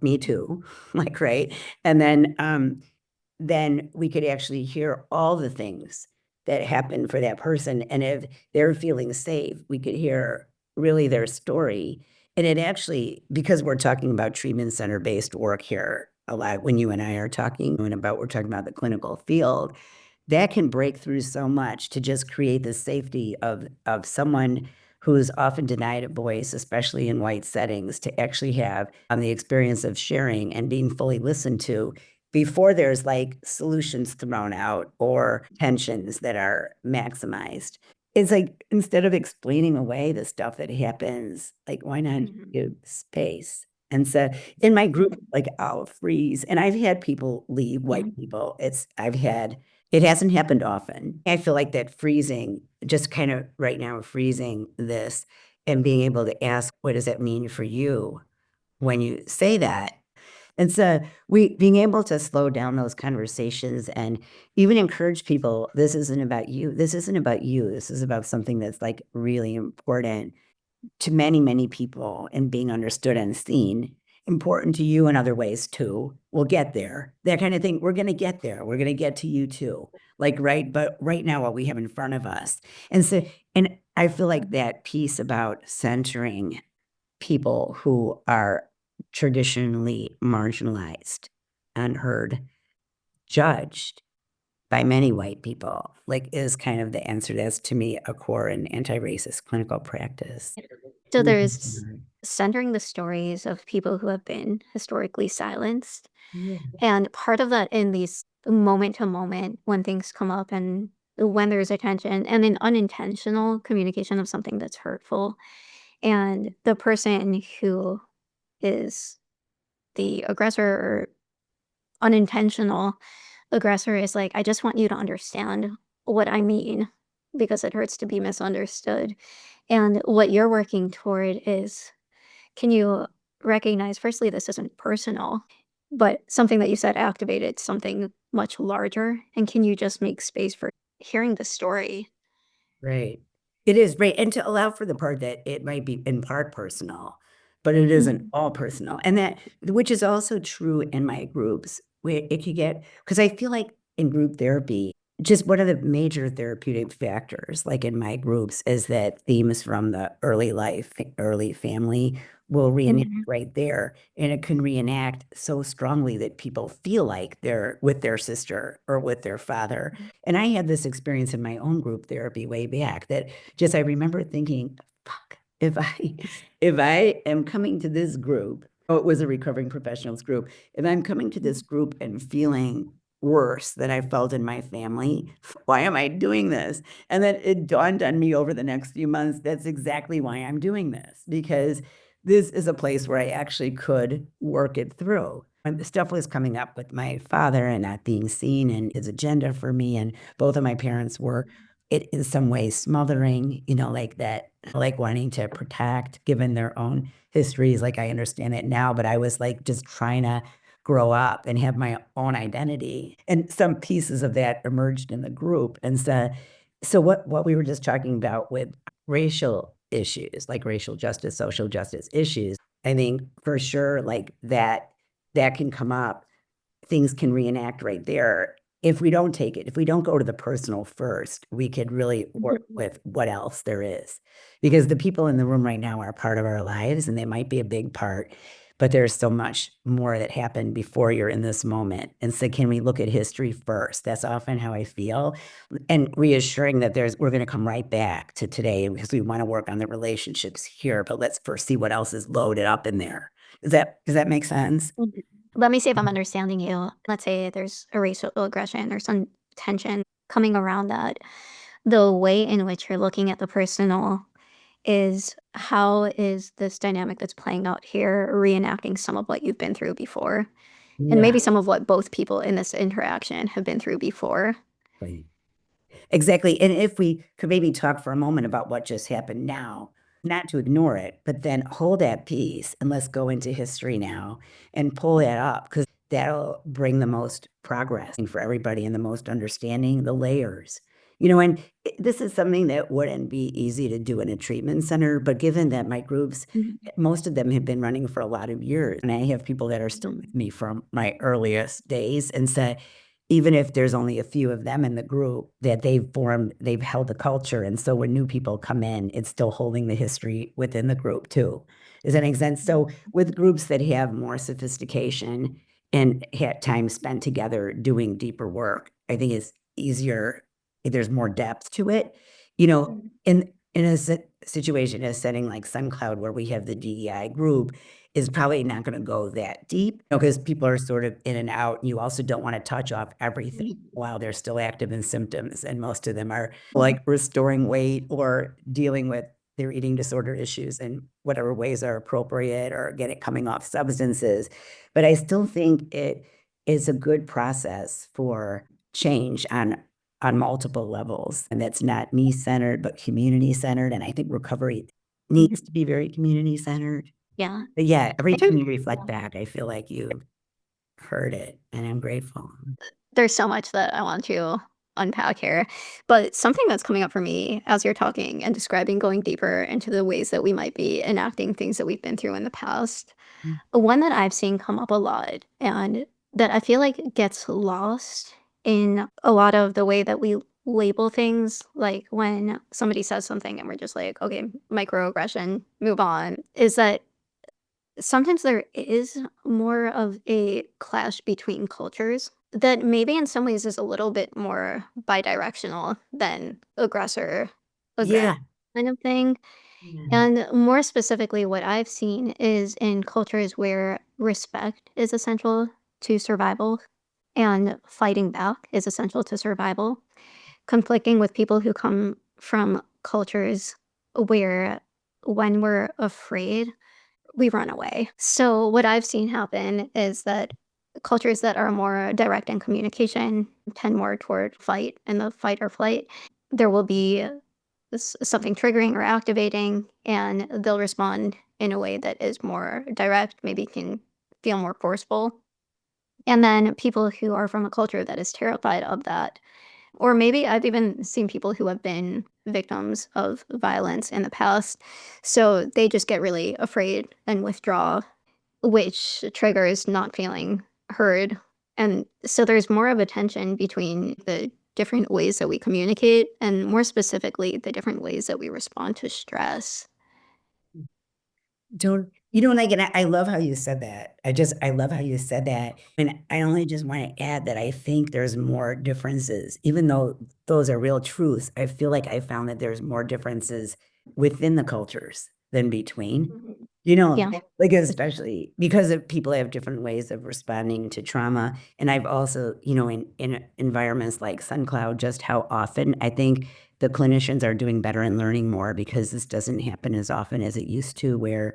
me too, like, right? And then we could actually hear all the things that happened for that person, and if they're feeling safe, we could hear really their story, and it actually because we're talking about treatment center-based work here a lot when you and I are talking and about we're talking about the clinical field, that can break through so much to just create the safety of someone who's often denied a voice, especially in white settings, to actually have the experience of sharing and being fully listened to before there's like solutions thrown out or tensions that are maximized. It's like instead of explaining away the stuff that happens, like why not Mhm. give space? And so in my group, like I'll freeze. And I've had people leave, Mhm. white people. It hasn't happened often. I feel like that freezing, just kind of right now freezing this and being able to ask, what does that mean for you when you say that? And so we being able to slow down those conversations and even encourage people, this isn't about you. This isn't about you. This is about something that's like really important to many, many people and being understood and seen, important to you in other ways too. We'll get there. That kind of thing. We're gonna get there. We're gonna get to you too. Like, right, but right now what we have in front of us. And I feel like that piece about centering people who are traditionally marginalized, unheard, judged by many white people, like, is kind of the answer that's to me a core in anti-racist clinical practice. So there's Mhm. centering the stories of people who have been historically silenced. Yeah. And part of that in these moment to moment when things come up and when there's attention and an unintentional communication of something that's hurtful. And the person who is the aggressor or unintentional aggressor is like, I just want you to understand what I mean because it hurts to be misunderstood. And what you're working toward is, can you recognize, firstly, this isn't personal, but something that you said activated something much larger? And can you just make space for hearing the story? Right. It is, right, and to allow for the part that it might be in part personal, but it isn't Mhm. all personal, and that which is also true in my groups, where it could get because I feel like in group therapy just one of the major therapeutic factors, like in my groups, is that themes from the early life, early family will reenact right there. And it can reenact so strongly that people feel like they're with their sister or with their father. And I had this experience in my own group therapy way back that just I remember thinking, fuck, if I am coming to this group, oh, it was a recovering professionals group, if I'm coming to this group and feeling worse than I felt in my family, why am I doing this? And then it dawned on me over the next few months, that's exactly why I'm doing this, because this is a place where I actually could work it through. And the stuff was coming up with my father and not being seen and his agenda for me. And both of my parents were, it in some ways, smothering, like that, like wanting to protect, given their own histories. Like I understand it now, but I was like just trying to grow up and have my own identity. And some pieces of that emerged in the group. And so what we were just talking about with racial issues, like racial justice, social justice issues, I think for sure, like that can come up. Things can reenact right there. If we don't take it, if we don't go to the personal first, we could really work with what else there is. Because the people in the room right now are part of our lives and they might be a big part, but there's so much more that happened before you're in this moment. And so can we look at history first? That's often how I feel. And reassuring that we're going to come right back to today because we want to work on the relationships here, but let's first see what else is loaded up in there. Does that make sense? Let me see if I'm understanding you. Let's say there's a racial aggression or some tension coming around that. The way in which you're looking at the personal is how is this dynamic that's playing out here reenacting some of what you've been through before? And maybe Yeah. some of what both people in this interaction have been through before. Right. Exactly. And if we could maybe talk for a moment about what just happened now, not to ignore it, but then hold that piece and let's go into history now and pull that up because that'll bring the most progress for everybody and the most understanding, the layers. And this is something that wouldn't be easy to do in a treatment center, but given that my groups, most of them have been running for a lot of years, and I have people that are still with me from my earliest days, and so even if there's only a few of them in the group that they've held the culture. And so when new people come in, it's still holding the history within the group too. Does that make sense? So with groups that have more sophistication and had time spent together doing deeper work, I think it's easier. There's more depth to it. In a situation, a setting like SunCloud, where we have the DEI group, is probably not going to go that deep because people are sort of in and out. You also don't want to touch off everything while they're still active in symptoms. And most of them are like restoring weight or dealing with their eating disorder issues in whatever ways are appropriate or coming off substances. But I still think it is a good process for change on multiple levels. And that's not me-centered, but community-centered. And I think recovery needs to be very community-centered. Yeah. But yeah, every time you reflect back, I feel like you've heard it, and I'm grateful. There's so much that I want to unpack here. But something that's coming up for me as you're talking and describing going deeper into the ways that we might be enacting things that we've been through in the past. One that I've seen come up a lot and that I feel like gets lost in a lot of the way that we label things, like when somebody says something and we're just like, okay, microaggression, move on, is that sometimes there is more of a clash between cultures that maybe in some ways is a little bit more bidirectional than aggressor aggressor Yeah. kind of thing. And more specifically, what I've seen is in cultures where respect is essential to survival and fighting back is essential to survival, conflicting with people who come from cultures where when we're afraid, we run away. So, what I've seen happen is that cultures that are more direct in communication tend more toward fight and the fight or flight. There will be something triggering or activating, and they'll respond in a way that is more direct, maybe can feel more forceful. And then people who are from a culture that is terrified of that, or maybe I've even seen people who have been victims of violence in the past. So they just get really afraid and withdraw, which triggers not feeling heard. And so there's more of a tension between the different ways that we communicate, and more specifically, the different ways that we respond to stress. Don't like, and I love how you said that. I love how you said that, and I only just wanna add that I think there's more differences, even though those are real truths. I feel like I found that there's more differences within the cultures than between. Mhm. You know, Yeah. like, especially because of people have different ways of responding to trauma, and I've also, in environments like SunCloud, just how often I think the clinicians are doing better and learning more because this doesn't happen as often as it used to, where,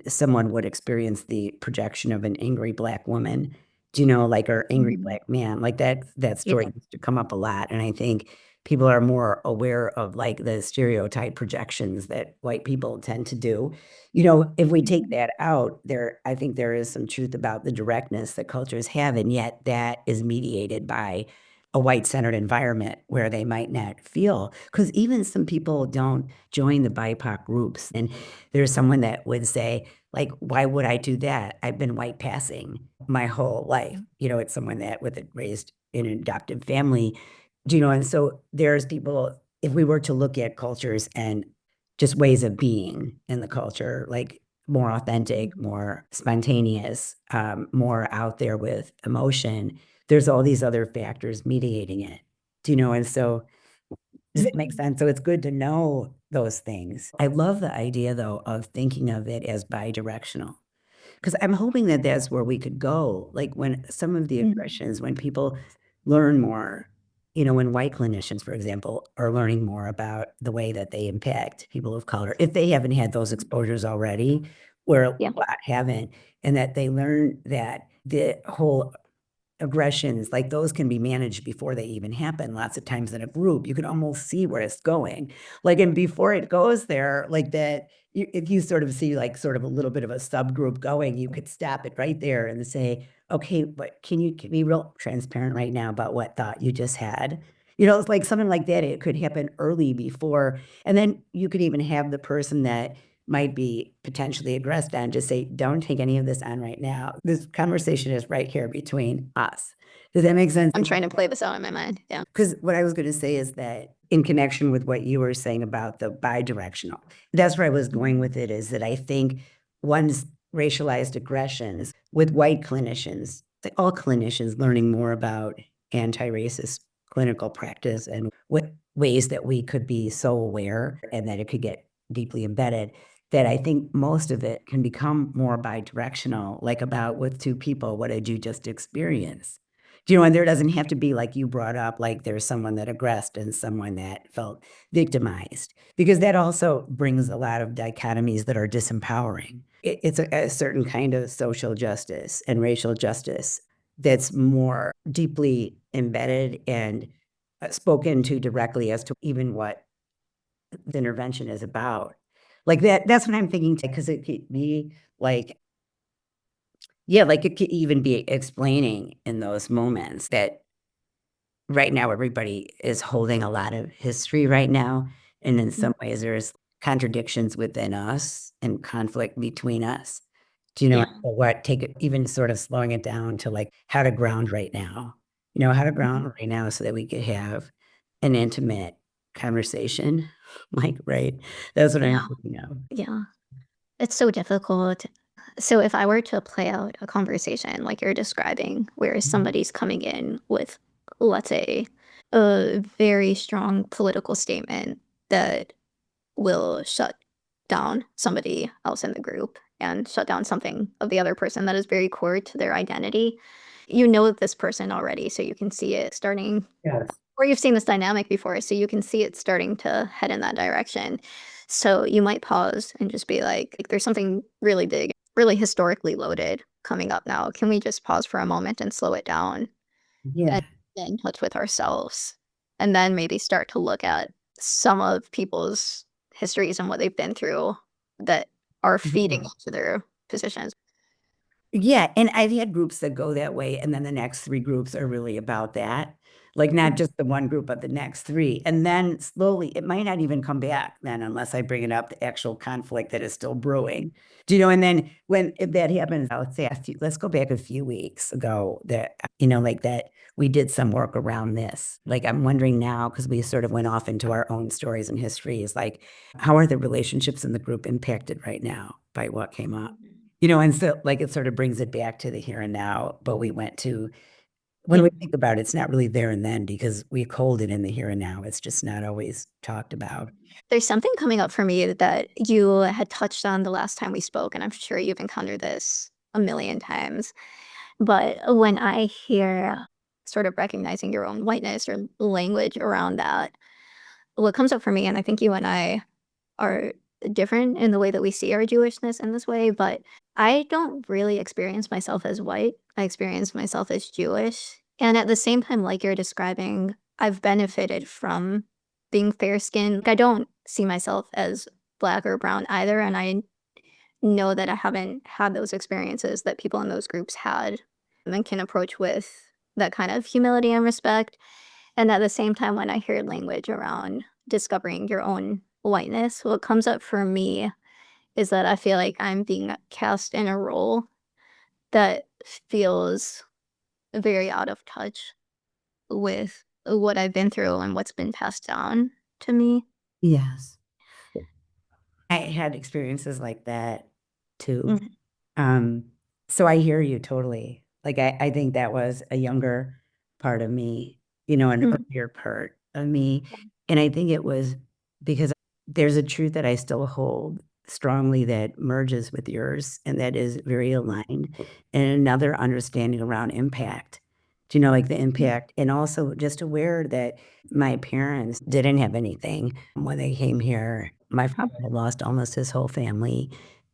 someone would experience the projection of an angry Black woman, like, or angry Mhm. Black man, like, that Yeah. story used to come up a lot, and I think people are more aware of, like, the stereotype projections that white people tend to do. If we take Mhm. that out, I think there is some truth about the directness that cultures have, and yet that is mediated by a white-centered environment where they might not feel. Because even some people don't join the BIPOC groups, and there's someone that would say, like, "Why would I do that? I've been white passing my whole life." It's someone that raised in an adoptive family, and so there's people, if we were to look at cultures and just ways of being in the culture, like more authentic, more spontaneous, more out there with emotion. There's all these other factors mediating it. And so does that make sense? So it's good to know those things. I love the idea though of thinking of it as bidirectional. Because I'm hoping that that's where we could go, like, when some of the Mhm. aggressions, when people learn more, when white clinicians, for example, are learning more about the way that they impact people of color, if they haven't had those exposures already, where a Yeah. lot haven't, and that they learn that the whole aggressions, like, those can be managed before they even happen. Lots of times in a group, you can almost see where it's going. Like, and before it goes there, like that, if you sort of see, like, sort of a little bit of a subgroup going, you could stop it right there and say, "Okay, but can you be real transparent right now about what thought you just had?" It's like something like that. It could happen early before, and then you could even have the person that might be potentially aggressed on, just say, "Don't take any of this on right now. This conversation is right here between us." Does that make sense? I'm trying to play this out in my mind. Yeah. Because what I was gonna say is that in connection with what you were saying about the bidirectional, that's where I was going with it, is that I think one's racialized aggressions with white clinicians, all clinicians learning more about anti-racist clinical practice and what ways that we could be so aware and that it could get deeply embedded, that I think most of it can become more bidirectional, like about with two people, what did you just experience? And there doesn't have to be like you brought up, like there's someone that aggressed and someone that felt victimized, because that also brings a lot of dichotomies that are disempowering. It's a certain kind of social justice and racial justice that's more deeply embedded and spoken to directly as to even what the intervention is about. Like that's what I'm thinking, because it could be like, yeah, like it could even be explaining in those moments that right now everybody is holding a lot of history right now, and in Mhm. some ways there's contradictions within us and conflict between us. Yeah. What take it, even sort of slowing it down to like how to ground right now. How to Mhm. ground right now so that we could have an intimate conversation. Like, right? That's what I'm Yeah. thinking of. Yeah. It's so difficult. So if I were to play out a conversation like you're describing, where Mhm. somebody's coming in with, let's say, a very strong political statement that will shut down somebody else in the group and shut down something of the other person that is very core to their identity. You know this person already, so you can see it starting, Yes. or you've seen this dynamic before, so you can see it starting to head in that direction. So you might pause and just be like, there's something really big, really historically loaded coming up now. Can we just pause for a moment and slow it down and Yeah. get in touch with ourselves? And then maybe start to look at some of people's histories and what they've been through that are feeding Yeah. into their positions. Yeah, and I've had groups that go that way, and then the next 3 groups are really about that. like not just the one group, but the next three. And then slowly, it might not even come back then unless I bring it up, the actual conflict that is still brewing. Do you know? And then if that happens, I would say, let's go back a few weeks ago that, like that we did some work around this. Like, I'm wondering now, because we sort of went off into our own stories and histories, like, how are the relationships in the group impacted right now by what came up? And so like it sort of brings it back to the here and now, but we went to when we think about it, it's not really there and then because we hold it in the here and now. It's just not always talked about. There's something coming up for me that you had touched on the last time we spoke, and I'm sure you've encountered this a million times. But when I hear sort of recognizing your own whiteness or language around that, what comes up for me, and I think you and I are different in the way that we see our Jewishness in this way, but I don't really experience myself as white. I experience myself as Jewish. And at the same time, like you're describing, I've benefited from being fair skinned. I don't see myself as black or brown either. And I know that I haven't had those experiences that people in those groups had and can approach with that kind of humility and respect. And at the same time, when I hear language around discovering your own whiteness, what comes up for me is that I feel like I'm being cast in a role that feels very out of touch with what I've been through and what's been passed down to me. Yes. I had experiences like that too. Mhm. Um, so I hear you totally. Like I think that was a younger part of me, an Mhm. earlier part of me. And I think it was because there's a truth that I still hold strongly that merges with yours and that is very aligned. And another understanding around impact. Do you know, like the impact, and also just aware that my parents didn't have anything when they came here. My father had lost almost his whole family,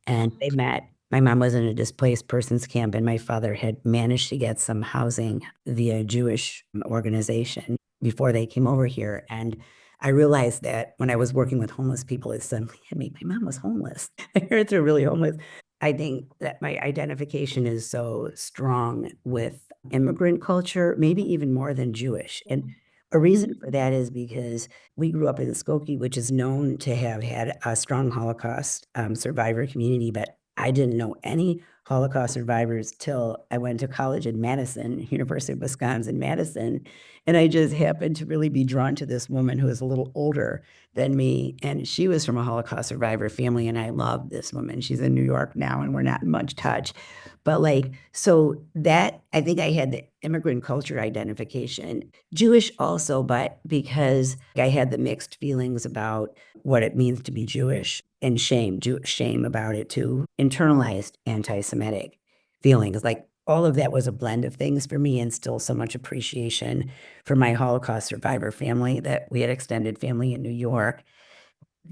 and they met. My mom was in a displaced persons camp, and my father had managed to get some housing via a Jewish organization before they came over here. And I realized that when I was working with homeless people, it suddenly hit me. My mom was homeless. My parents are really homeless. I think that my identification is so strong with immigrant culture, maybe even more than Jewish. And a reason for that is because we grew up in Skokie, which is known to have had a strong Holocaust survivor community, but I didn't know any Holocaust survivors till I went to college in Madison, University of Wisconsin, Madison. And I just happened to really be drawn to this woman who was a little older than me. And she was from a Holocaust survivor family. And I love this woman. She's in New York now, and we're not in much touch. But like, so that I think I had the immigrant culture identification. Jewish also, but because I had the mixed feelings about what it means to be Jewish and shame about it too, internalized anti-Semitic feelings. Like all of that was a blend of things for me, and still so much appreciation for my Holocaust survivor family that we had extended family in New York.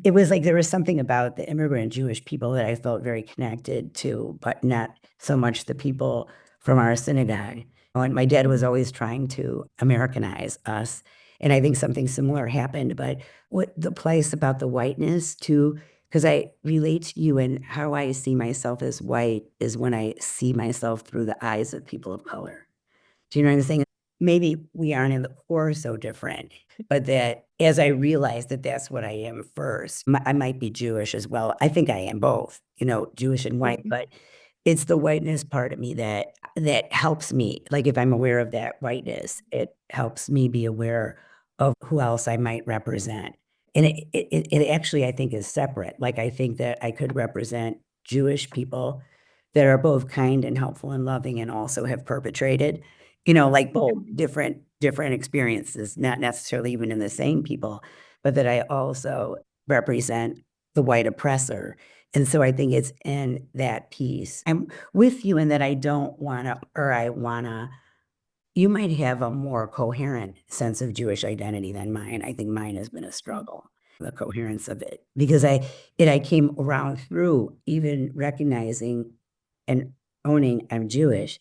It was like there was something about the immigrant Jewish people that I felt very connected to, but not so much the people from our synagogue. And my dad was always trying to Americanize us. And I think something similar happened. But what the place about the whiteness too, because I relate to you, and how I see myself as white is when I see myself through the eyes of people of color. Do you know what I'm saying? Maybe we aren't in the core so different, but that as I realize that that's what I am first, I might be Jewish as well. I think I am both, Jewish and white, but it's the whiteness part of me that helps me. Like if I'm aware of that whiteness, it helps me be aware of who else I might represent. And it actually, I think, is separate. Like I think that I could represent Jewish people that are both kind and helpful and loving and also have perpetrated, like both different experiences, not necessarily even in the same people, but that I also represent the white oppressor. And so I think it's in that piece. I'm with you in that I don't wanna, or I wanna, you might have a more coherent sense of Jewish identity than mine. I think mine has been a struggle, the coherence of it, because I came around through even recognizing and owning I'm Jewish.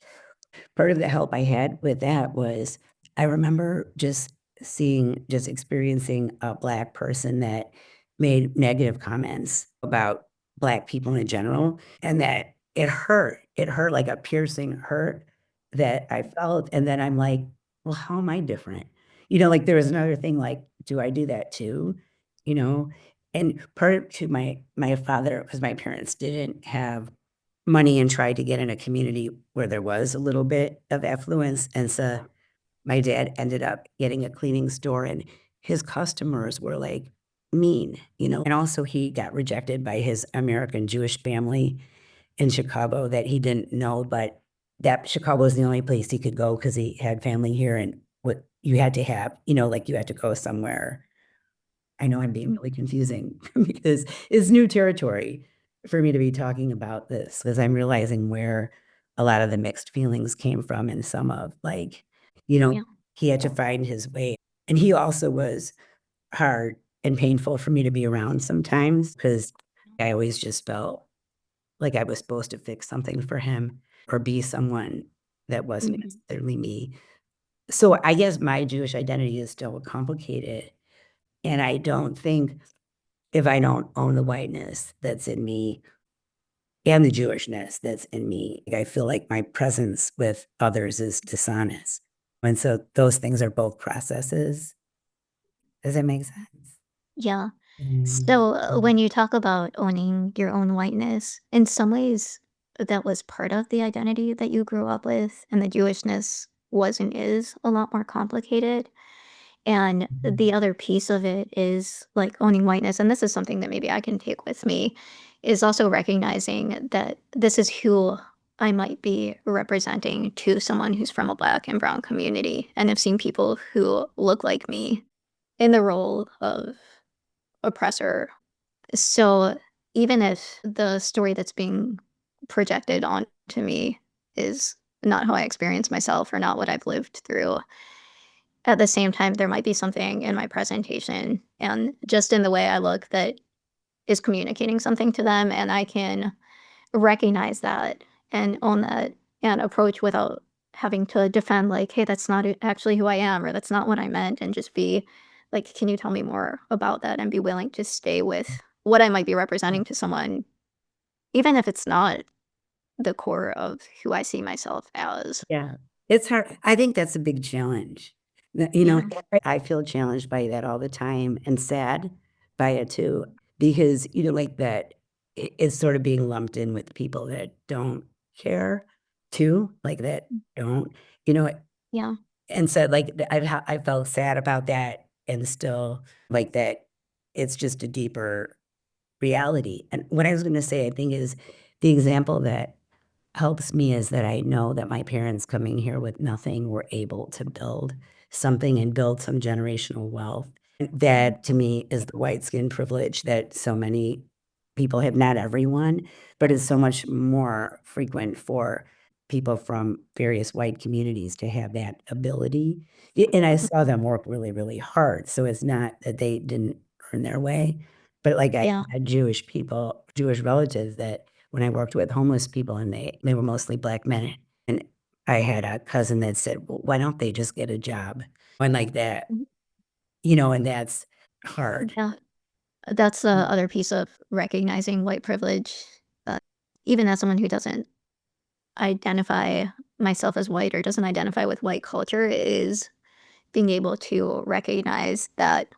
Part of the help I had with that was I remember just experiencing a Black person that made negative comments about Black people in general, and that it hurt. It hurt like a piercing hurt that I felt, and then I'm like, "Well, how am I different?" Like there was another thing like, do I do that too? You know? And part to my father, because my parents didn't have money and tried to get in a community where there was a little bit of affluence. And so my dad ended up getting a cleaning store and his customers were like mean. And also he got rejected by his American Jewish family in Chicago that he didn't know, but that Chicago was the only place he could go because he had family here and what you had to have, like you had to go somewhere. I know I'm being really confusing because it's new territory for me to be talking about this because I'm realizing where a lot of the mixed feelings came from and some of Yeah. he had to find his way. And he also was hard and painful for me to be around sometimes because I always just felt like I was supposed to fix something for him or be someone that wasn't Mhm. necessarily me. So I guess my Jewish identity is still complicated. And I don't think if I don't own the whiteness that's in me and the Jewishness that's in me, I feel like my presence with others is dishonest. And so those things are both processes. Does that make sense? Yeah. Mm. So, when you talk about owning your own whiteness, in some ways, that was part of the identity that you grew up with, and the Jewishness was and is a lot more complicated. And Mhm. the other piece of it is like owning whiteness, and this is something that maybe I can take with me, is also recognizing that this is who I might be representing to someone who's from a black and brown community, and have seen people who look like me in the role of oppressor. So even if the story that's being projected onto me is not how I experience myself or not what I've lived through, at the same time, there might be something in my presentation and just in the way I look that is communicating something to them. And I can recognize that and own that and approach without having to defend, like, hey, that's not actually who I am, or that's not what I meant. And just be like, can you tell me more about that? And be willing to stay with what I might be representing to someone, even if it's not the core of who I see myself as. Yeah, it's hard. I think that's a big challenge. Yeah. I feel challenged by that all the time and sad by it too, because, like that, it's sort of being lumped in with people that don't care too, like that don't, you know, Yeah. and so like I felt sad about that and still like that it's just a deeper reality. And what I was going to say, I think is the example that helps me is that I know that my parents coming here with nothing were able to build something and build some generational wealth. Mhm. That to me is the white skin privilege that so many people have, not everyone, but is so much more frequent for people from various white communities to have that ability. And I saw them work really, really hard. So it's not that they didn't earn their way, but like I Yeah. had Jewish relatives that when I worked with homeless people and they were mostly black men. And I had a cousin that said, "Well, why don't they just get a job?" And like that, Mhm. and that's hard. Yeah. That's the other piece of recognizing white privilege. Uh, Even as someone who doesn't identify myself as white or doesn't identify with white culture, is being able to recognize that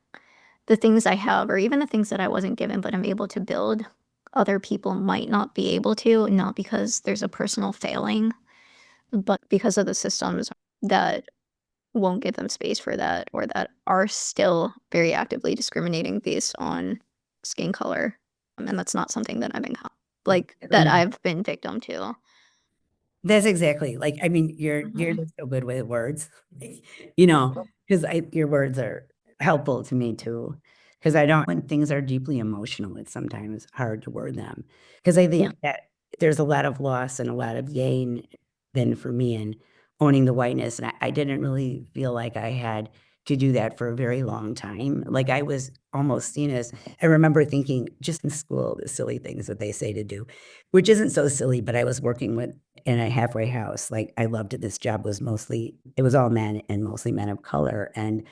the things I have, or even the things that I wasn't given, but I'm able to build, other people might not be able to, not because there's a personal failing, but because of the systems that won't give them space for that, or that are still very actively discriminating based on skin color. And that's not something that that I've been victim to. That's exactly like, I mean, you're Mhm. just so good with words, you know, because your words are helpful to me too. Because I don't when things are deeply emotional, it's sometimes hard to word them. Because I Yeah. think that there's a lot of loss and a lot of gain then for me in owning the whiteness, and I didn't really feel like I had to do that for a very long time. Like, I was almost seen as I remember thinking just in school, the silly things that they say to do, which isn't so silly, but I was working with in a halfway house. Like, I loved it. This job was it was all men and mostly men of color. And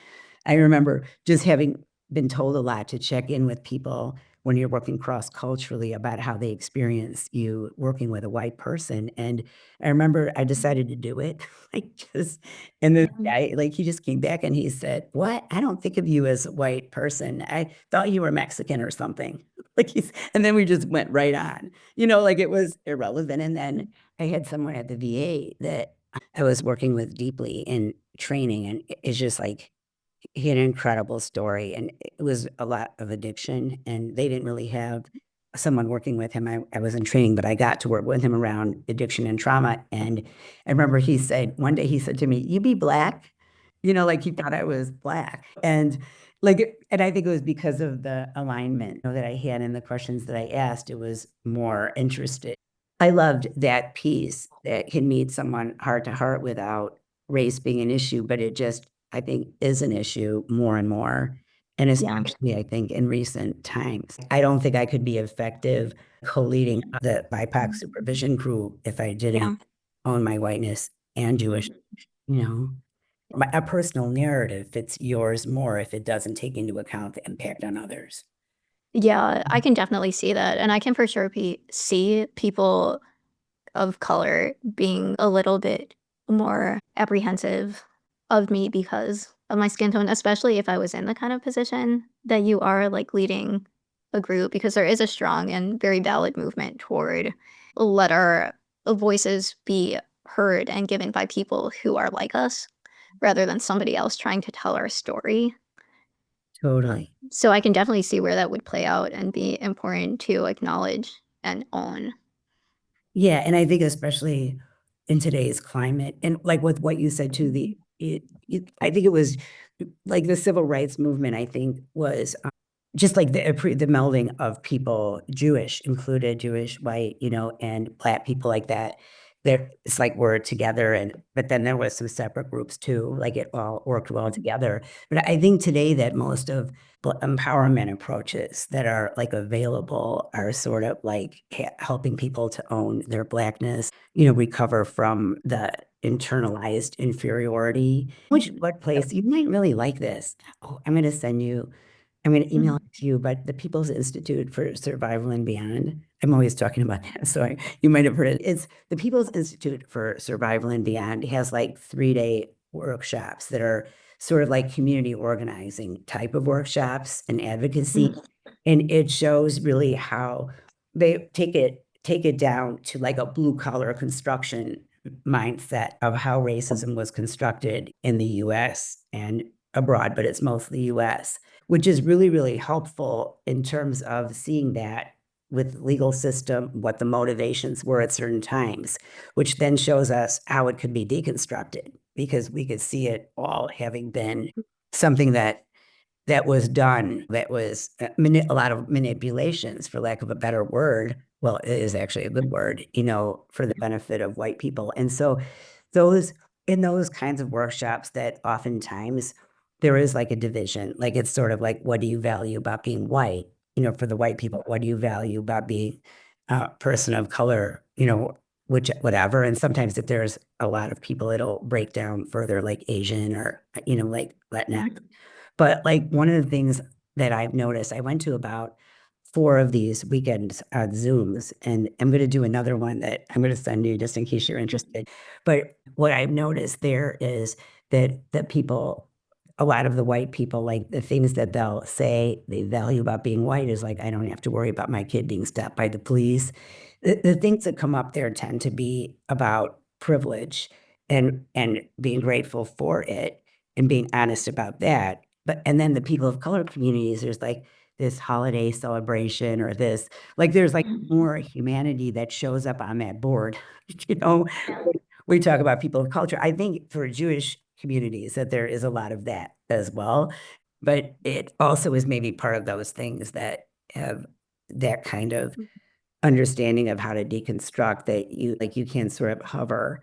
I remember just having been told a lot to check in with people when you're working cross-culturally about how they experience you working with a white person, and I remember I decided to do it, like, just and the guy, like, he just came back and he said, "What? I don't think of you as a white person. I thought you were Mexican or something." Like, and then we just went right on, like, it was irrelevant, and then I had someone at the VA that I was working with deeply in training, and it's just like he had an incredible story, and it was a lot of addiction, and they didn't really have someone working with him. I was in training, but I got to work with him around addiction and trauma, and I remember he said one day, he said to me, "You be black?" Like he thought I was black, and and I think it was because of the alignment, that I had and the questions that I asked. It was more interested. I loved that piece that can meet someone heart to heart without race being an issue, but it just, I think, is an issue more and more, and Yeah. especially, I think, in recent times. I don't think I could be effective co-leading the BIPOC supervision crew if I Yeah. didn't own my whiteness and Jewish, you know? A personal narrative fits yours more if it doesn't take into account the impact on others. Yeah, I can definitely see that, and I can for sure see people of color being a little bit more apprehensive of me because of my skin tone, especially if I was in the kind of position that you are, like, leading a group, because there is a strong and very valid movement toward let our voices be heard and given by people who are like us, rather than somebody else trying to tell our story. Totally. So I can definitely see where that would play out and be important to acknowledge and own. Yeah, and I think especially in today's climate, and like with what you said too, I think it was like the civil rights movement, I think was just like the melding of people, Jewish included, Jewish, white, and black people like that. It's like we're together, but then there was some separate groups too, like it all worked well together. But I think today that most of empowerment approaches that are like available are sort of like helping people to own their blackness, recover from the internalized inferiority. What place you might really like this? Oh, I'm gonna email it to you, but the People's Institute for Survival and Beyond, I'm always talking about that, so you might have heard it. It's the People's Institute for Survival and Beyond has like 3-day workshops that are sort of like community organizing type of workshops and advocacy. And it shows really how they take it down to like a blue collar construction mindset of how racism was constructed in the US and abroad, but it's mostly US, which is really, really helpful in terms of seeing that with legal system, what the motivations were at certain times, which then shows us how it could be deconstructed, because we could see it all having been something that was done, that was a lot of manipulations, for lack of a better word. Well, it is actually a good word, for the benefit of white people. And so those in those kinds of workshops that oftentimes there is like a division, like it's sort of like, what do you value about being white? For the white people, what do you value about being a person of color? Which whatever. And sometimes if there's a lot of people, it'll break down further, like Asian or like Latinx. But, like, one of the things that I've noticed, I went to about 4 of these weekend, Zooms, and I'm gonna do another one that I'm gonna send you just in case you're interested. But what I've noticed there is that people, a lot of the white people, like, the things that they'll say they value about being white is, like, "I don't have to worry about my kid being stopped by the police." The things that come up there tend to be about privilege and being grateful for it and being honest about that. But and then the people of color communities, there's like this holiday celebration or this, like there's like more humanity that shows up on that board. You know, we talk about people of culture. I think for Jewish communities that there is a lot of that as well. But it also is maybe part of those things that have that kind of understanding of how to deconstruct, that you can sort of hover.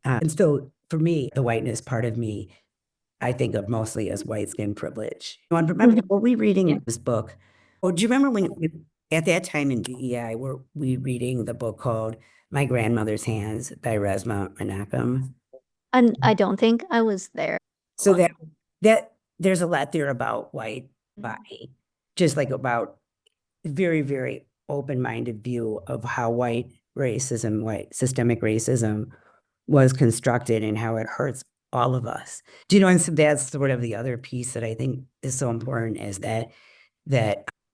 And so for me, the whiteness part of me, I think of mostly as white skin privilege. And remember, were we reading this book? Oh, do you remember when at that time in DEI, were we reading the book called My Grandmother's Hands by Resma Menachem? And I don't think I was there. So that there's a lot there about white body, just like about very, very open-minded view of how white systemic racism was constructed and how it hurts all of us. Do you know, and so that's sort of the other piece that I think is so important is that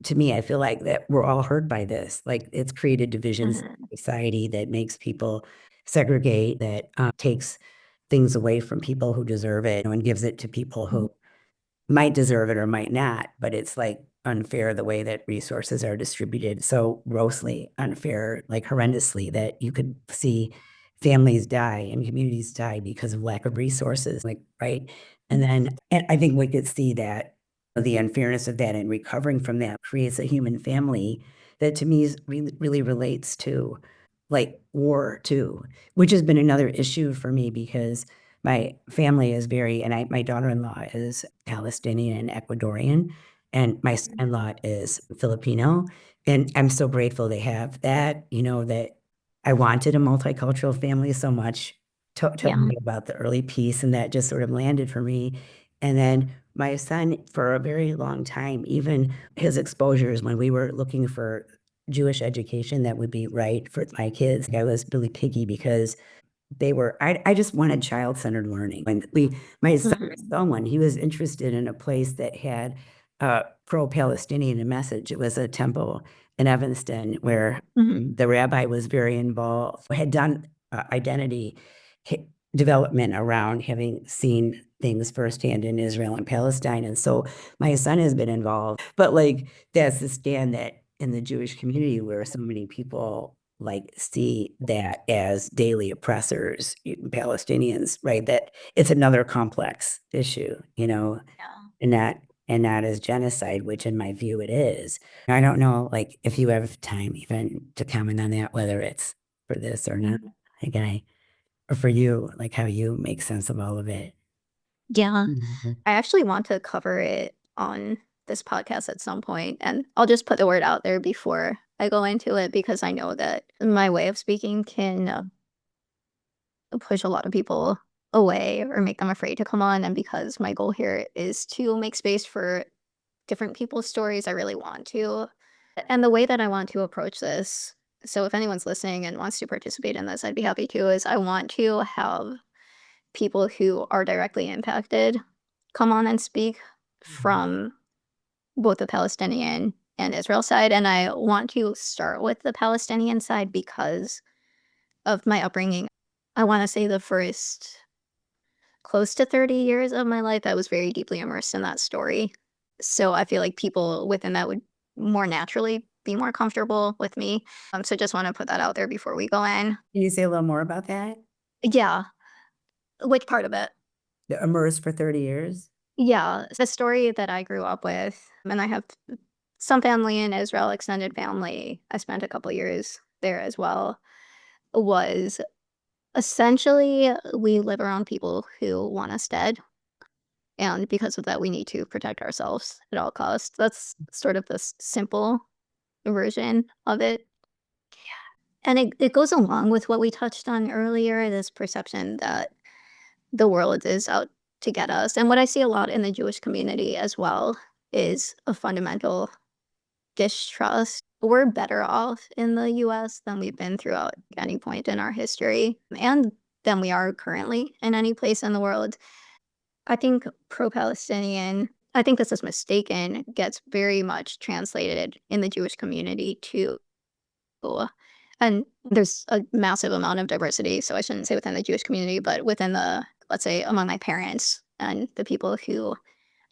to me, I feel like that we're all hurt by this. Like, it's created divisions in society that makes people segregate, that takes things away from people who deserve it and gives it to people who might deserve it or might not, but it's like unfair the way that resources are distributed, so grossly unfair, like horrendously, that you could see families die and communities die because of lack of resources, like, right? And I think we could see that the unfairness of that and recovering from that creates a human family that to me is really relates to like war too, which has been another issue for me because my family is very, and my daughter-in-law is Palestinian and Ecuadorian, and my son-in-law is Filipino, and I'm so grateful they have that, that I wanted a multicultural family so much. Told me about the early peace, and that just sort of landed for me. And then my son, for a very long time, even his exposures when we were looking for Jewish education that would be right for my kids, I was really picky because I just wanted child-centered learning. When my son was someone, he was interested in a place that had a pro-Palestinian message. It was a temple in Evanston where the rabbi was very involved, had done identity development around having seen things firsthand in Israel and Palestine. And so my son has been involved. But like, that's the stand that in the Jewish community where so many people like see that as daily oppressors, Palestinians, right? That it's another complex issue, and not as genocide, which in my view it is. I don't know, like, if you have time even to comment on that, whether it's for this or not. Like, or for you, like how you make sense of all of it. Yeah. I actually want to cover it on this podcast at some point, and I'll just put the word out there before I go into it because I know that my way of speaking can push a lot of people away or make them afraid to come on. And because my goal here is to make space for different people's stories, I really want to. And the way that I want to approach this, so if anyone's listening and wants to participate in this, I'd be happy to, is I want to have people who are directly impacted come on and speak from both the Palestinian and Israel side. And I want to start with the Palestinian side because of my upbringing. I want to say the first close to 30 years of my life, I was very deeply immersed in that story. So I feel like people within that would more naturally be more comfortable with me. So just want to put that out there before we go in. Can you say a little more about that? Yeah. Which part of it? The immersed for 30 years? Yeah. The story that I grew up with, and I have some family in Israel, extended family. I spent a couple years there as well, was essentially we live around people who want us dead. And because of that, we need to protect ourselves at all costs. That's sort of the simple version of it. And it goes along with what we touched on earlier, this perception that the world is out to get us. And what I see a lot in the Jewish community as well is a fundamental distrust. We're better off in the US than we've been throughout any point in our history, and than we are currently in any place in the world. I think pro-Palestinian, I think this is mistaken, gets very much translated in the Jewish community too. And there's a massive amount of diversity, so I shouldn't say within the Jewish community, but within the, let's say, among my parents and the people who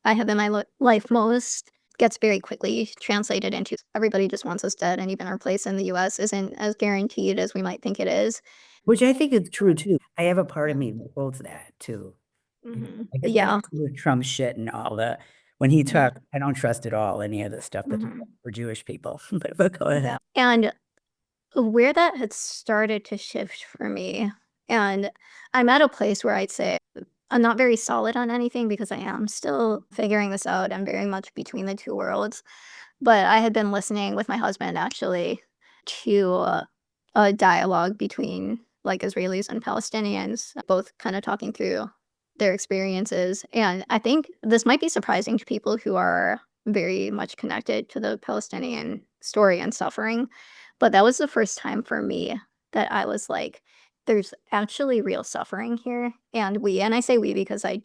I have in my life most, gets very quickly translated into everybody just wants us dead, and even our place in the US isn't as guaranteed as we might think it is. Which I think is true too. I have a part of me that holds that too. Like, Yeah. especially with Trump shit and all the when he talked, I don't trust at all any of the stuff that for Jewish people. But go ahead. And where that had started to shift for me, and I'm at a place where I'd say I'm not very solid on anything because I am still figuring this out. I'm very much between the two worlds. But I had been listening with my husband actually to a dialogue between like Israelis and Palestinians, both kind of talking through their experiences. And I think this might be surprising to people who are very much connected to the Palestinian story and suffering. But that was the first time for me that I was like, there's actually real suffering here. And I say we because I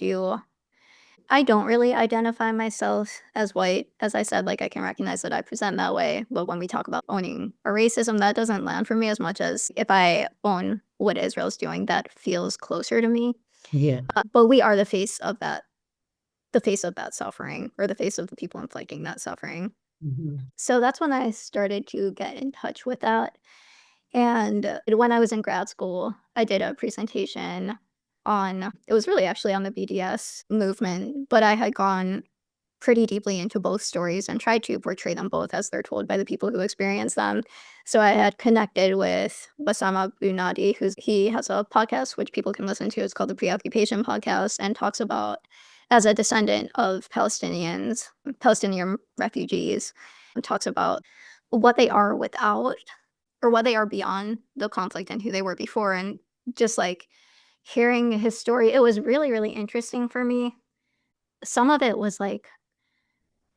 don't really identify myself as white. As I said, like I can recognize that I present that way. But when we talk about owning a racism, that doesn't land for me as much as if I own what Israel's doing, that feels closer to me. Yeah. But we are the face of that suffering, or the face of the people inflicting that suffering. Mhm. So that's when I started to get in touch with that. And when I was in grad school, I did a presentation on, it was really actually on the BDS movement, but I had gone pretty deeply into both stories and tried to portray them both as they're told by the people who experience them. So I had connected with Bassam Abu Nadi, he has a podcast which people can listen to. It's called the Preoccupation Podcast, and talks about, as a descendant of Palestinian refugees, and talks about what they are without, or what they are beyond the conflict and who they were before. And just like hearing his story, it was really, really interesting for me. Some of it was like,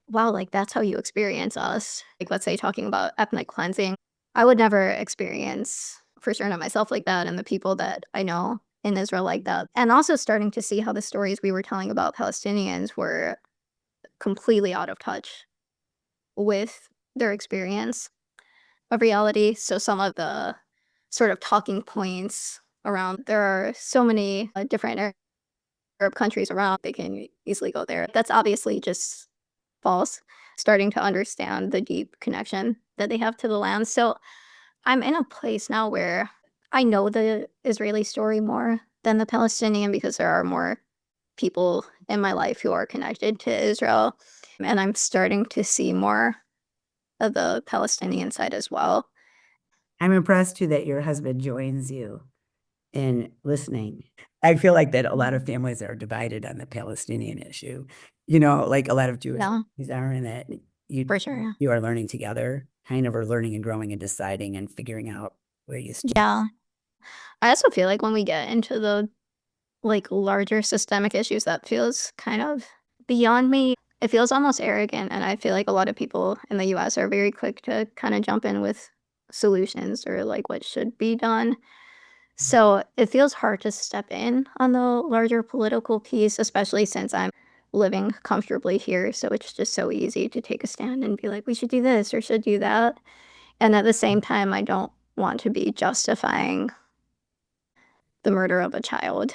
wow, like that's how you experience us. Like, let's say talking about ethnic cleansing, I would never experience, for sure, not myself like that, and the people that I know in Israel like that. And also starting to see how the stories we were telling about Palestinians were completely out of touch with their experience of reality. So some of the sort of talking points around, there are so many different Arab countries around, they can easily go there. That's obviously just false. Starting to understand the deep connection that they have to the land. So I'm in a place now where I know the Israeli story more than the Palestinian, because there are more people in my life who are connected to Israel. And I'm starting to see more of the Palestinian side as well. I'm impressed too that your husband joins you in listening. I feel like that a lot of families are divided on the Palestinian issue. Like a lot of Jewish Yeah, families are, in that you for sure. you are learning together, kind of are learning and growing and deciding and figuring out where you stand. Yeah. I also feel like when we get into the like larger systemic issues, that feels kind of beyond me. It feels almost arrogant, and I feel like a lot of people in the US are very quick to kind of jump in with solutions or like what should be done. So it feels hard to step in on the larger political piece, especially since I'm living comfortably here. So it's just so easy to take a stand and be like, we should do this or should do that. And at the same time, I don't want to be justifying the murder of a child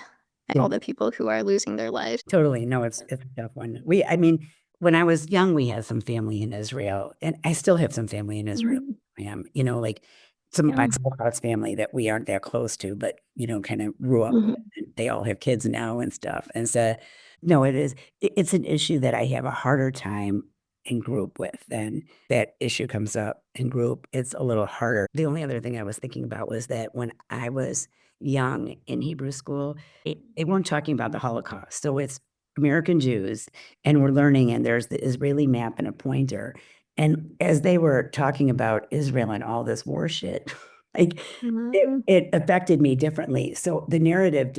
and Yeah. all the people who are losing their lives. Totally. No, it's a tough one. I mean, when I was young, we had some family in Israel, and I still have some family in Israel. Mhm. I am, like some of my Yeah. Holocaust family that we aren't that close to, but kind of grew up with, Mhm. and they all have kids now and stuff. And so, no, it's an issue that I have a harder time in group with. And that issue comes up in group, it's a little harder. The only other thing I was thinking about was that when I was young in Hebrew school, they weren't talking about the Holocaust. So it's American Jews, and we're learning, and there's the Israeli map and a pointer. And as they were talking about Israel and all this war shit, like Mhm. it affected me differently. So the narrative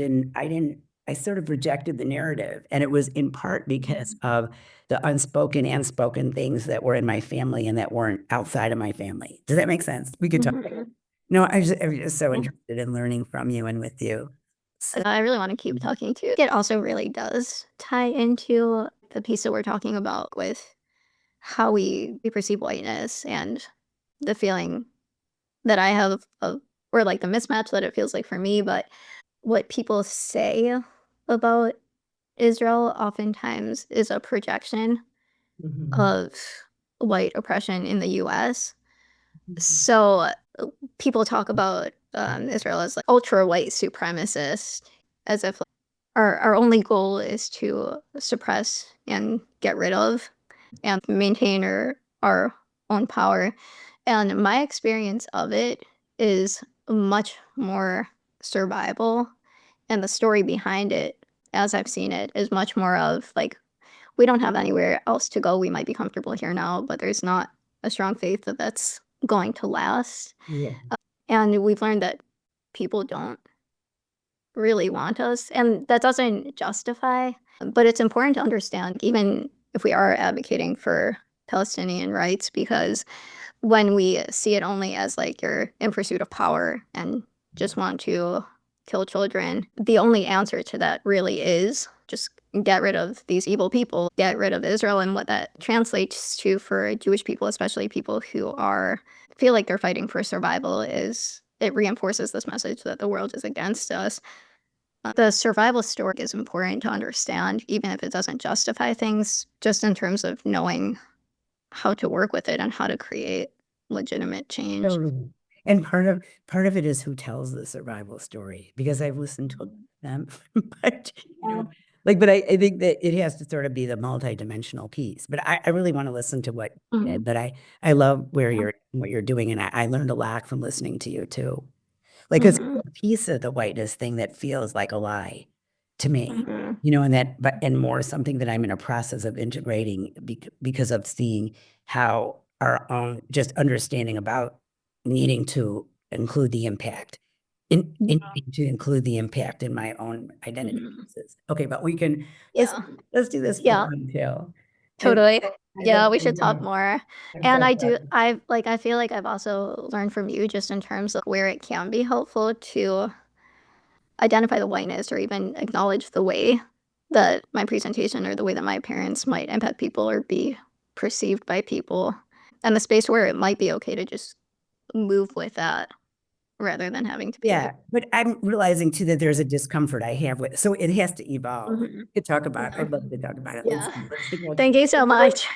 I sort of rejected the narrative. And it was in part because of the unspoken and spoken things that were in my family and that weren't outside of my family. Does that make sense? We could talk. Mhm. No, I'm just so Yeah. interested in learning from you and with you. So, I really want to keep talking to you. It also really does tie into the piece that we're talking about with how we perceive whiteness, and the feeling that I have of, or like the mismatch that it feels like for me. But what people say about Israel oftentimes is a projection mhm, of white oppression in the US. mhm, So people talk about Israel as like ultra white supremacist, as if like, our only goal is to suppress and get rid of and maintain our own power. And my experience of it is much more survival. And the story behind it, as I've seen it, is much more of like, we don't have anywhere else to go. We might be comfortable here now, but there's not a strong faith that that's going to last. yeah. And we've learned that people don't really want us. And that doesn't justify, but it's important to understand, even if we are advocating for Palestinian rights, because when we see it only as like you're in pursuit of power and just want to kill children, the only answer to that really is just get rid of these evil people, get rid of Israel. And what that translates to for Jewish people, especially people who feel like they're fighting for survival, is it reinforces this message that the world is against us. The survival story is important to understand, even if it doesn't justify things, just in terms of knowing how to work with it and how to create legitimate change. Totally. And part of it is who tells the survival story, because I've listened to them, but, but I think that it has to sort of be the multidimensional piece. But I really want to listen to what you Mhm. said, but I love what you're doing, and I learned a lot from listening to you too. Like, it's Mhm. a piece of the whiteness thing that feels like a lie to me, Mhm. and more something that I'm in a process of integrating because of seeing how our own just understanding about needing to include the impact to include the impact in my own identity Mhm. pieces. Okay, but Yeah. let's do this for Yeah. fun too. And Totally. I Yeah, love we should talk more. I'm And so I feel like I've also learned from you just in terms of where it can be helpful to identify the whiteness or even acknowledge the way that my presentation or the way that my appearance might impact people or be perceived by people, and the space where it might be okay to just move with that rather than having to be Yeah, like, but I'm realizing too that there's a discomfort I have with, so it has to evolve. mhm. Could talk about, Okay. I'd love to talk about it. Yeah. Let's figure out. Thank you so much.